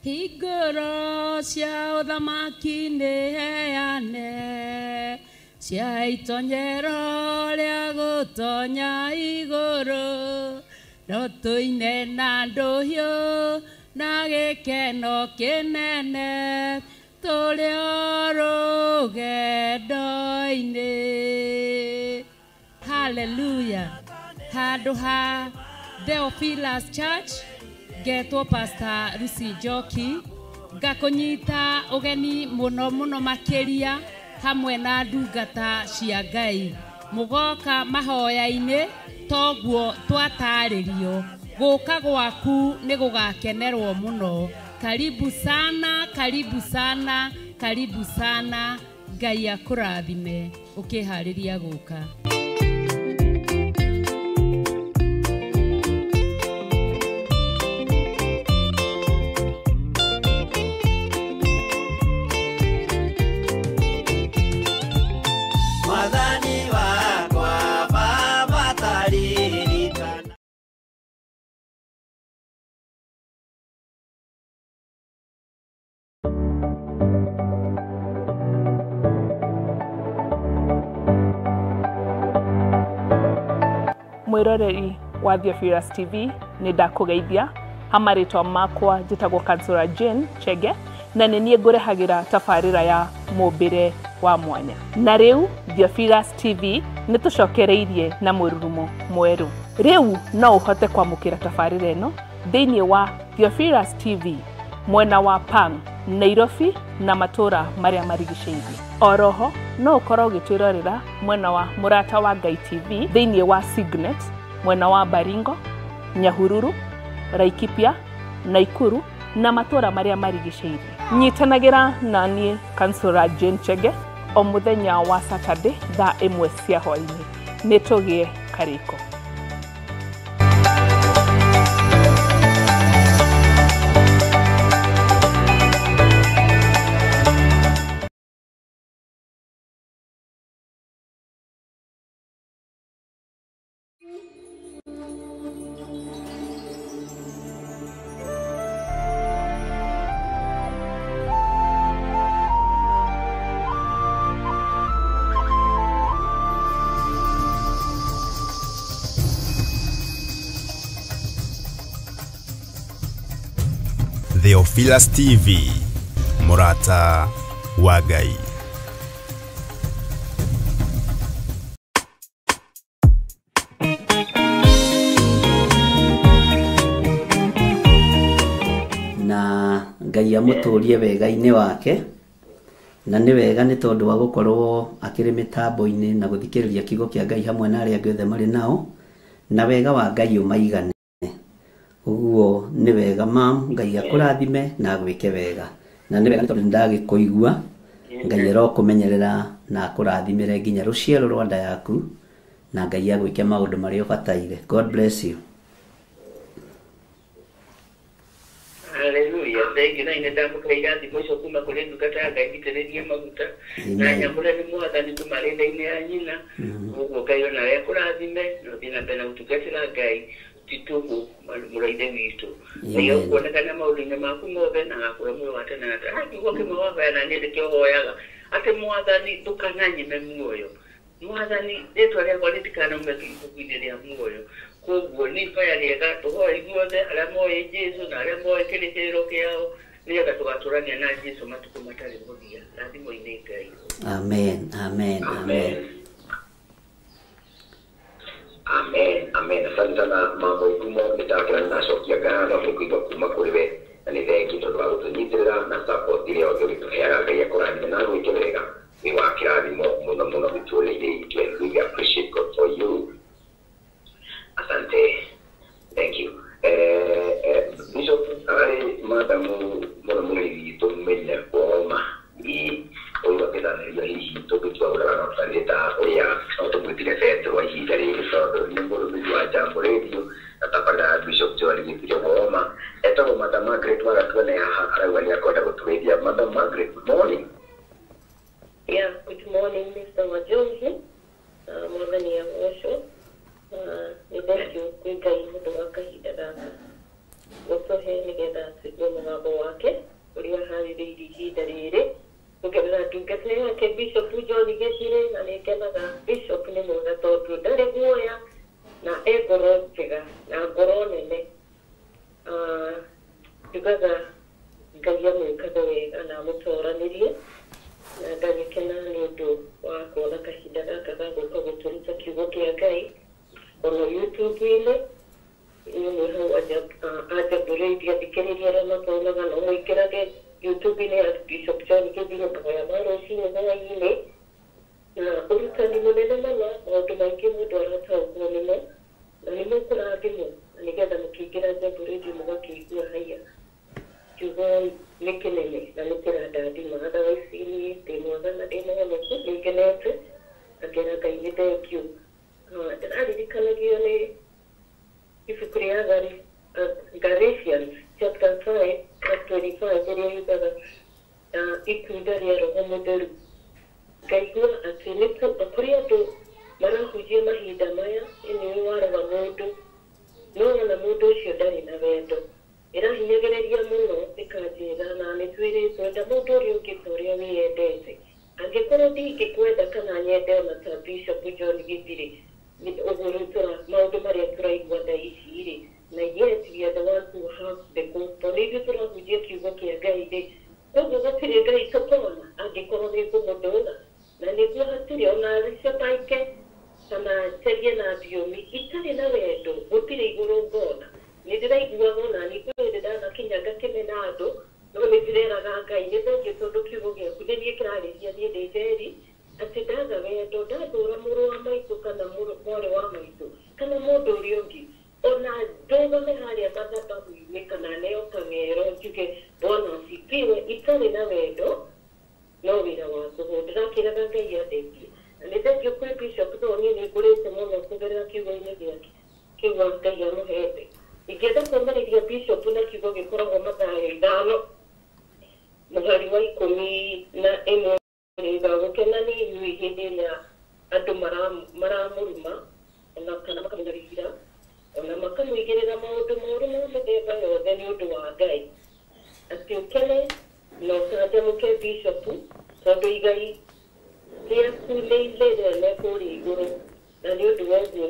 Hingũro cia ũthamaki nĩ heane, cia itonyero rĩa gũtonya igũrũ, no tũine na ndũhiũ na gĩkeno kĩnene tũrĩ o rũgendo-inĩ. Hallelujah. Handũ ha Theophilus Church getwo Pastor Lucy Njoki, ngakũnyita ũgeni mũno mũno makĩria hamwe na ndungata cia Ngai. Mũgoka mahoya-inĩ toguo twatarĩrio. Gũka gwaku nĩ gũgakenerwo mũno. Karibu sana, karibu sana, karibu sana. Ngai akũrathime ũkĩharĩria gũka. Mwĩroreri wa Theophilus TV nĩ ndakũgeithia. Hamarĩtwa makwa njĩtagwo Kansura Jane Chege na nĩ niĩ ngũrehagĩra tabarĩra ya mũmbĩre wa mwanya. Na rĩu Theophilus TV nĩ tũcokereirie na mũrurumo mwerũ. Rĩu no ũhote kwamũkĩra tabarĩra ĩno thĩinĩ wa Theophilus TV mwena wa Pang, Nairobi na matũra marĩa marigicĩirie. Oroho no ũkorwo ũgĩtwĩrorera mwena wa mũrata wa Ngai TV thĩinĩ wa Signet mwena wa Baringo, Nyahururu, Laikipia, Naikuru na matũra marĩa marigicĩirie. Nyitanagĩra na niĩ Kansura Jane Chege o mũthenya wa Saturday thaa 1 cia hwaĩ-inĩ. Nĩ tũgĩe karĩko. Theophilus TV, mũrata wa Ngai. Ngai amũtũrie wega-inĩ wake, na nĩ wega nĩ tondũ wa gũkorwo akĩrĩ mĩtambo-inĩ na gũthikĩrĩria kiugo kĩa Ngai hamwe na arĩa angĩ othe marĩ nao, na wega wa Ngai ũmaigane. Ũguo nĩ wega mam, Ngai akũrathime na agwĩke wega, na nĩ wega nĩ tondũ nĩndagĩkũigua. Ngai arokũmenyerera na akũrathimĩre nginya rũciaro rwa nda yaku, na Ngai agwĩke maũndũ marĩa ũbataire. God bless you. Hallelujah. Thank you. Na ndamukaira thimo icio kuma kuri ndungata ya Ngai gitĩrĩrie maguta na nyamũre nĩ mwathani tũmarĩ-inĩ ya nyina. Ũguo Ngai ona we akũrathime na ũthiĩ na mbere na gũtungatĩra Ngai titugu mũraithe witũ. Ngai akuonekana maũndũ-inĩ maku mothe na agakũhe muoyo wa tene na tene. Kiugo kĩmwe wabaya na niĩ ndĩkĩhoyaga atĩ mwathani ndũkananyime muoyo. Mwathani rĩtwa rĩakwa rĩtikanaume ibuku-inĩ rĩa muoyo. Koguo nĩ ihoya rĩega tũhoe ithuothe arĩa moĩ Jesũ na arĩa moĩ kĩrĩkĩrĩro kĩao nĩgetha tũgatũrania na Jesũ matukũ matarĩ mũthia. Rathimo-inĩ Ngai. Amen, amen, amen. Amen, amen. Asante sana mambo ikumo nitakira ninacokia ngatho nĩkũigua kuma kũrĩ we na nĩ thengi tondũ wa gũtũnyitĩrĩra na support iria othe ũgĩtũheaga. Ngai akũrathime na agwĩke wega nĩ wa kĩrathimo mũno mũno mĩtũrĩre itũ. We appreciate God for you. Asante. Thank you. Bishop, madamu mũno mũno tũmenye kuoma ũyũ akĩthanĩria hihi tũngĩtua ũrĩa wanatarĩta ũrĩa no tũmwĩtire Petro wa ihinda rĩrĩ tondũ nĩ mũrũmĩrĩri wa Jambo Radio na tabarĩra Bishop John Gĩthiĩ Goma. Etagwo Madam Margaret Wagatuone haha arauga nĩ akwenda gũtũgeithia. Madam Margaret, good morning. Yeah, good morning, Mr. Wajongi. Mwathani agocwo. Nĩ thengiũ kwĩ Ngai nĩ ũndũ wa kahinda gaka gũtũhe nĩgetha tũigue mũgambo wake ũrĩa aharĩrĩirie ihinda rĩrĩ kũgerera ndungata yake Bishop John Gĩthirĩ. Na nĩ ngenaga Bishop nĩ mwega tondũ ndarĩ guoya na ngoro njega na ngoro nene. Ndugaga Ngai amwĩkage wega na amũtoranĩrie, na ngagĩkena nĩ ũndũ wa kuona kahinda gaka ga gũka gũtũruta kiugo kĩa Ngai ono YouTube-inĩ. Nĩ hau anjambũrĩirie athikĩrĩria arĩa mathomaga no mũingĩrage YouTube-inĩ ya Bishop John Gĩthirĩ mahoya ma rũciinĩ hwaĩ-inĩ, na ũrutani mũnene mũno, maũndũ maingĩ mũndũ arataũkwo mũno na nĩ mũkũrathimwo na nĩgetha mũkĩingĩra Jambo mũgakĩigua haiya kiugo nĩ kĩnene na nĩ kĩrandathima. Otherwise niĩ ndĩ mwega na ndĩ mũhonoku, nĩ ngenete na ngera Ngai nĩ thengiũ. Ndĩrarikanagio nĩ ibuku rĩa Galatians chapter 5 verse 25 ĩrĩa yugaga itunda rĩa Roho Mũtheru. Ngaigua atĩ nĩ kũrĩ andũ marahunjia mahinda maya nĩ waroga mũndũ no ona mũndũ ũcio ndarĩ na wendo. Ĩrahinyagĩrĩria mũno ĩkanjĩra na nĩ twĩrĩtwo enda mũndũ ũrĩa ũngĩ ta ũrĩa wĩyendete. Angĩkorwo ndingĩkwenda kana nyende ona ta Bishop John Gĩthirĩ ũguo maũndũ marĩa tũraigua thaa ici-rĩ, na yet we are the ones who have the gospel. Nĩ ithuĩ tũrahunjia kiugo kĩa Ngai-rĩ, koguo gũtirĩ Ngai tũkona angĩkorwo nĩ ngũmũthũra. Na nĩguo hatirĩ ona rĩcotaike kana terie na thiomi itarĩ na wendo gũtirĩ igũrũ ngona. Nĩ ndĩraiguaga ona nĩ kwĩrĩ ndanakinya ngakĩmena andũ no nĩ ndĩreraga Ngai nĩ thengiũ tondũ kiugo gĩaku nĩ niĩ kĩrarĩria niĩ ndĩ njeri atĩ ndaga wendo ndathũra mũrũ wa maitũ kana mwarĩ wa maitũ kana mũndũ ũrĩa ũngĩ ona ndũgame harĩa mathabahu-inĩ kana neo kang'ero njuge Bwana asifiwe itarĩ na wendo no wĩra wa tũhũ. Ndĩrakĩraga Ngai athengie na nĩ thengiũ kwĩ Bishop tondũ niĩ nĩ ngũrĩte mũno kũgerera kiugo-inĩ gĩake kĩu Ngai amũhete. Ingĩenda kũmĩrĩria Bishop na kiugo gĩkoragwo mathaa 5 mũhari wa 11 gũkena nĩ inyuĩ hĩndĩ ĩrĩa andũ maramũruma ona kana makamũnyarira ona makamũigĩrĩra maũndũ moru ma mĩthemba yothe nĩ ũndũ wa Ngai. Atĩ ũkene na ũkanjamũke Bishop tondũ igai rĩaku nĩ inene kũrĩa igũrũ na nĩ ũndũ wa ũguo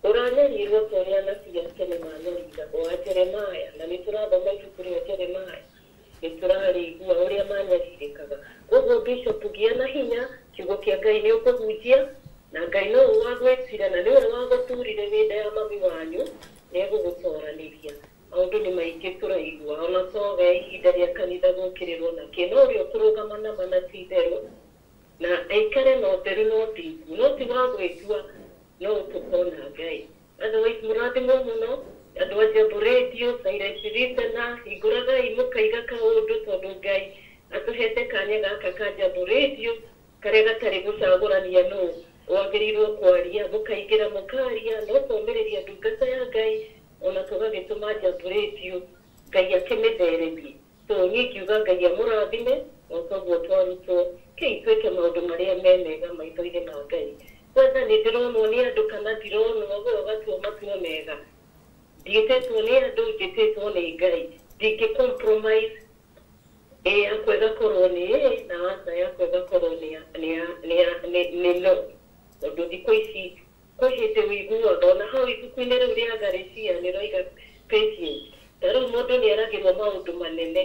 ũranyarirwo ta ũrĩa anabii a tene manyariragwo wa Jeremaya, na nĩ tũrathoma ibuku rĩa Jeremaya nĩ tũrarĩigua ũrĩa manyarirĩkaga. Koguo Bishop gĩa na hinya kiugo kĩa Ngai nĩ ũkũhunjia na Ngai no wagwĩtire na nĩwe wagũturire wĩnda ya mami wanyu nĩ egũgũtoranĩria. Maũndũ nĩ maingĩ tũraigua ona to we ihinda rĩa gũkĩrĩrwo na kĩ no ũrĩa ũkũrũgama na mana ti therũ na aikare na ũtheru no ndingu no ti wa gwĩtua no ũtũkona Ngai otherwise mũrathimwo mũno andũ a Jambo Radio Cyrus Ritana hingũragai mũkaiga kaũndũ tondũ Ngai atũhete kanya gaka ka Jambo Radio karĩa gatarĩ gũcagũrania nũ wagĩrĩirwo kwaria mũkaingĩra mũkaria no kũmĩrĩria ndungata ya Ngai ona tũgagĩtũma Jambo Radio Ngai akĩmĩtheremie so niĩ ngiuga Ngai amũrathime na koguo twarutwo kĩ ituĩke maũndũ marĩa me mega maitho-inĩ ma Ngai whether nĩ ndĩronwo nĩ andũ kana ndironwo we ũgatua matua mega ndiĩtĩtwo nĩ andũ njĩtĩtwo nĩ Ngai ndingĩ compromise akwega korwo nĩ na asa yakwega korwo nĩ no ũndũ thikũ ici kwĩ hĩndĩ wĩiguaga ona hau ibuku-inĩ rĩu rĩa Galatia nĩroiga patience ta rĩu mũndũ nĩeragĩrwo maũndũ manene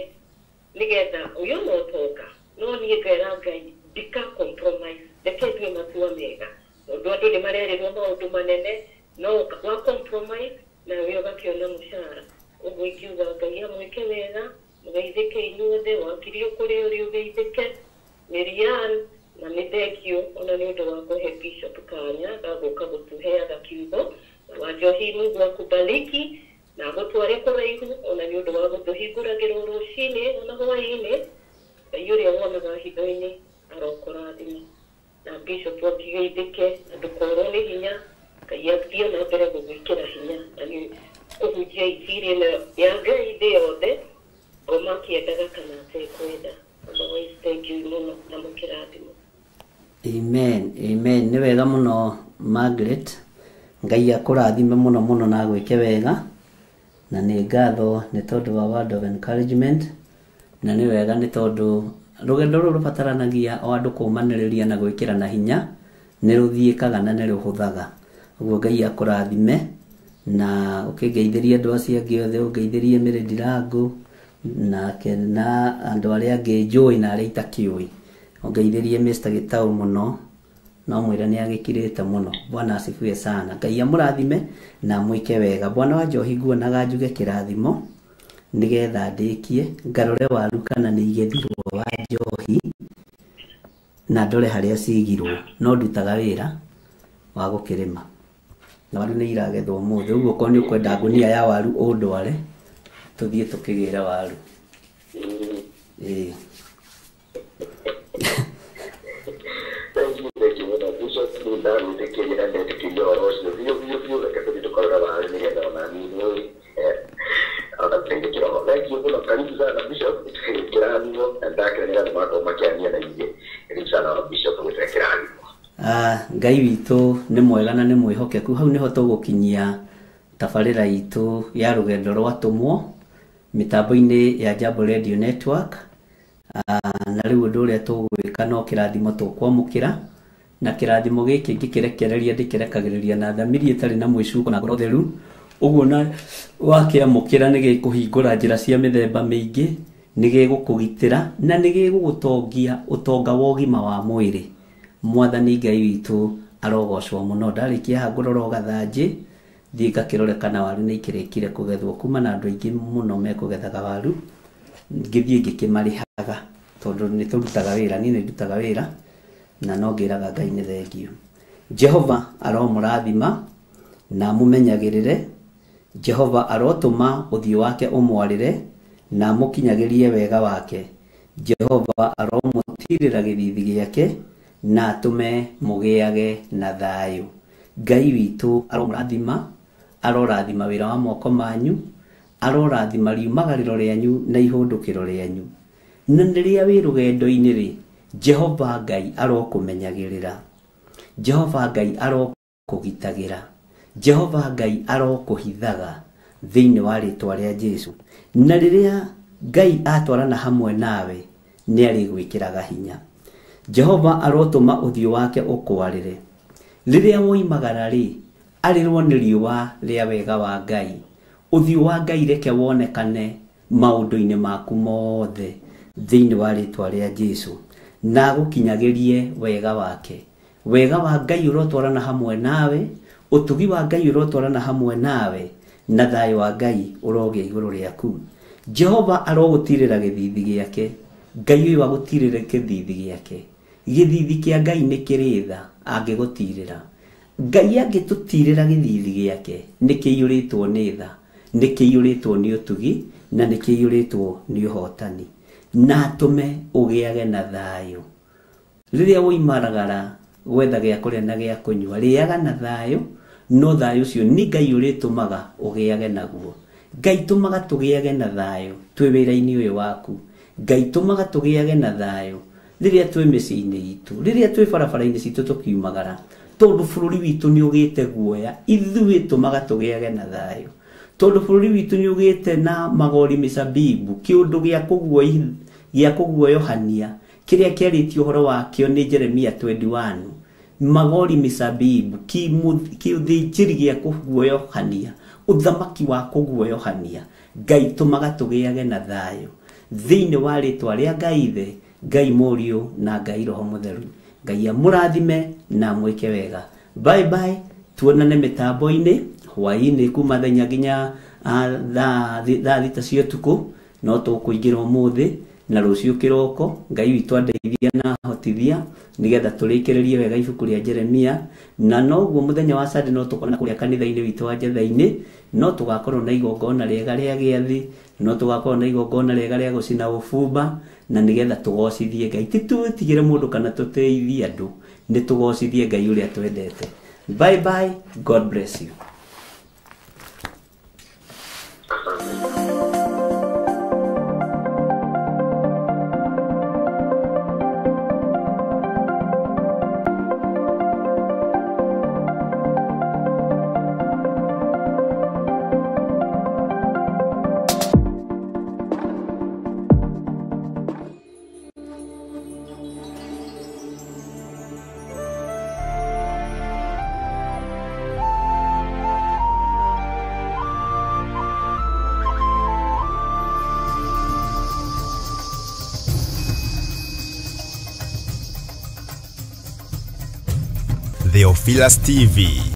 nĩgetha ũyũ no ũtoka no niĩ ngera Ngai ndika compromise reke ndue matua mega tondũ andũ nĩ marerĩrwo maũndũ manene no wa compromise na wĩ ũgakĩona mũcara ũguo ingiuga Ngai amwĩke wega mũgeithĩke inyuothe wakirio kũrĩ ũrĩa ũgeithĩke Miriam na nĩ thengio ona nĩ ũndũ wa kũhe Bishop kanya gagũka gũtũheaga kiugo wa Njohi Mungu akubariki na gũtware kũraihu ona nĩ ũndũ wa gũtũhingũragĩrwo rũcinĩ ona hwaĩ-inĩ Ngai ũrĩa wonaga hitho-inĩ arokũrathima na Bishop akĩgeithĩke andũ korwo nĩ hinya Ngai athiĩ na mbere gũgwĩkĩra hinya na nĩ kũhunjia injiri ĩno ya Ngai thĩ yothe o makĩendaga kana atekwenda otherwise thank you mũno na mũkĩrathimo. Amen, amen. Nĩ wega mũno Margaret. Ngai akũrathime mũno mũno na gwĩke wega. Na nĩ ngatho nĩ tondũ wa word of encouragement. Na nĩ wega nĩ tondũ rũgendo rũrũ rũbataranagia o andũ kũmanĩrĩria na gwĩkĩra na hinya nĩ rũthiĩkaga na nĩ rũhũthaga. Ũguo Ngai akũrathime na ũkĩngeithĩrie andũ acio angĩ othe ũngeithĩrie Mary Ndirangu na andũ arĩa angĩ njũĩ na arĩa itakĩũĩ. Ongeithĩrie Mr. Gitau mũno no mwĩra nĩ agĩkirĩte mũno. Bwana asifiwe sana. Ngai amũrathime na mwĩke wega. Bwana wa Njohi nguonaga njuge kĩrathimo nĩgetha ndĩkie ngarore waru kana nĩ igethirwo wa Njohi na ndore harĩa cigirwo no ndutaga wĩra wa gũkĩrĩma na waru nĩ iragethwo ũmũthĩ ũguo ko nĩ ũkwenda ngunia ya waru ũndware tũthiĩ tũkĩgĩra waru. Ngai witũ nĩ mwega na nĩ mwĩhokeku. Hau nĩho tũgũkinyia tabarĩra itũ ya rũgendo rwa tũmwo mitambo-inĩ ya Jambo Radio Network. Na rĩu ũndũ ũrĩa tũgwĩka no kĩrathimo tũkwamũkĩra na kĩrathimo gĩkĩ ngĩkĩrekereria ndĩkĩrekagĩrĩria na thamiri ĩtarĩ na mwĩcuko na ngoro theru. Ũguo na wakĩamũkĩra nĩ gĩkũhingũra njĩra cia mĩthemba mĩingĩ, nĩ gĩgũkũgitĩra na nĩ gĩgũgũtongia ũtonga wa ũgima wa mwĩrĩ. Mwathani Ngai witũ arogocwo mũno. Ndarĩkia haha ngũrora gathanjĩ thiĩ ngakĩrore kana waru nĩ ikĩrĩkire kũgethwo kuma na andũ aingĩ mũno mekũgethaga waru ngĩthiĩ ngĩkĩmarĩhaga tondũ nĩ tũrutaga wĩra, niĩ nĩ ndutaga wĩra na no ngĩraga Ngai nĩ thengio. Jehova aromũrathima na mũmenyagĩrĩre. Jehova arotũma ũthiũ wake ũmwarĩre na mũkinyagĩrie wega wake. Jehova aromũtirĩra gĩthithi gĩake na atũme mũgĩage na thayũ. Ngai witũ aromũrathima, arorathima wĩra wa moko manyu, arorathima riumagarĩro rĩanyu na ihũndũkĩro rĩanyu. Na rĩrĩa wĩ rũgendo-inĩ rĩ, Jehova Ngai arokũmenyagĩrĩra, Jehova Ngai arokũgitagĩra, Jehova Ngai arokũhithaga thĩinĩ wa rĩtwa rĩa Jesũ. Na rĩrĩa Ngai atwarana hamwe nawe nĩ arĩgwĩkĩraga hinya. Jehova arotũma ũthiũ wake ũkwarĩre. Rĩrĩa woimagara rĩ, arĩrwo nĩ riũa rĩa wega wa Ngai. Ũthiũ wa Ngai reke wonekane maũndũ-inĩ maku mothe thĩinĩ wa rĩtwa rĩa Jesũ na gũkinyagĩrie wega wake. Wega wa Ngai ũrotwarana hamwe nawe, ũtugi wa Ngai ũrotwarana hamwe nawe, na thayũ wa Ngai ũrogĩa igũrũ rĩaku. Jehova arogutirira githithi giake Ngai uyu agutirire kithithi giake githithi kia Ngai ni kiritha angigutirira Ngai angitutirira githithi giake nikiyuritwo ni tha nikiyuritwo ni utugi na nikiyuritwo ni uhotani na tume ugiage na thayo riria woimaragara gwetha gya kuria na gya kunywa riaga na thayo no thayo cio ni Ngai uritumaga ugiage naguo Ngai tumaga tugiage na thayo twi wira-ini uyu waku Ngai tumaga tugiage na thayo riria twi micii-ini itu riria twi barabara-ini citu tukiumagara tondu bururi witu ni ugite guoya ithui tumaga tugiage na thayo tondu bururi witu ni ugite na magori misabibu kiundu gya kuguoyohania kiria kiaritio horo wakio ni Jeremia 21 magori misabibu kiuthinjiri gya kuguoyohania uthamaki wa kuguoyohania Ngai tumaga tugiage na thayo thiini wa ritwa ria Ngai Ithe Ngai Mũriũ na Ngai Roho Mũtheru Ngai amurathime na mwike wega bye bye tuonane mitambo-ini hwaini kuma thenya nginya thaa thita cia tuku no tukuingira umuthi na rucio kiroko Ngai witu andeithia na hotithia nigetha turikiririe wega ibuku ria Jeremia na noguo muthenya wa Sunday no tukona kuria kanitha-ini witu wa Jetha-ini no tugakorwo na igongona riega ria giathi no tugakorwo na igongona riega ria gucina ufumba na nigetha tugocithie Ngai titutigire mundu kana tuteithie andu ni tugocithie Ngai uria twendete bye bye God bless you. Theophilus TV.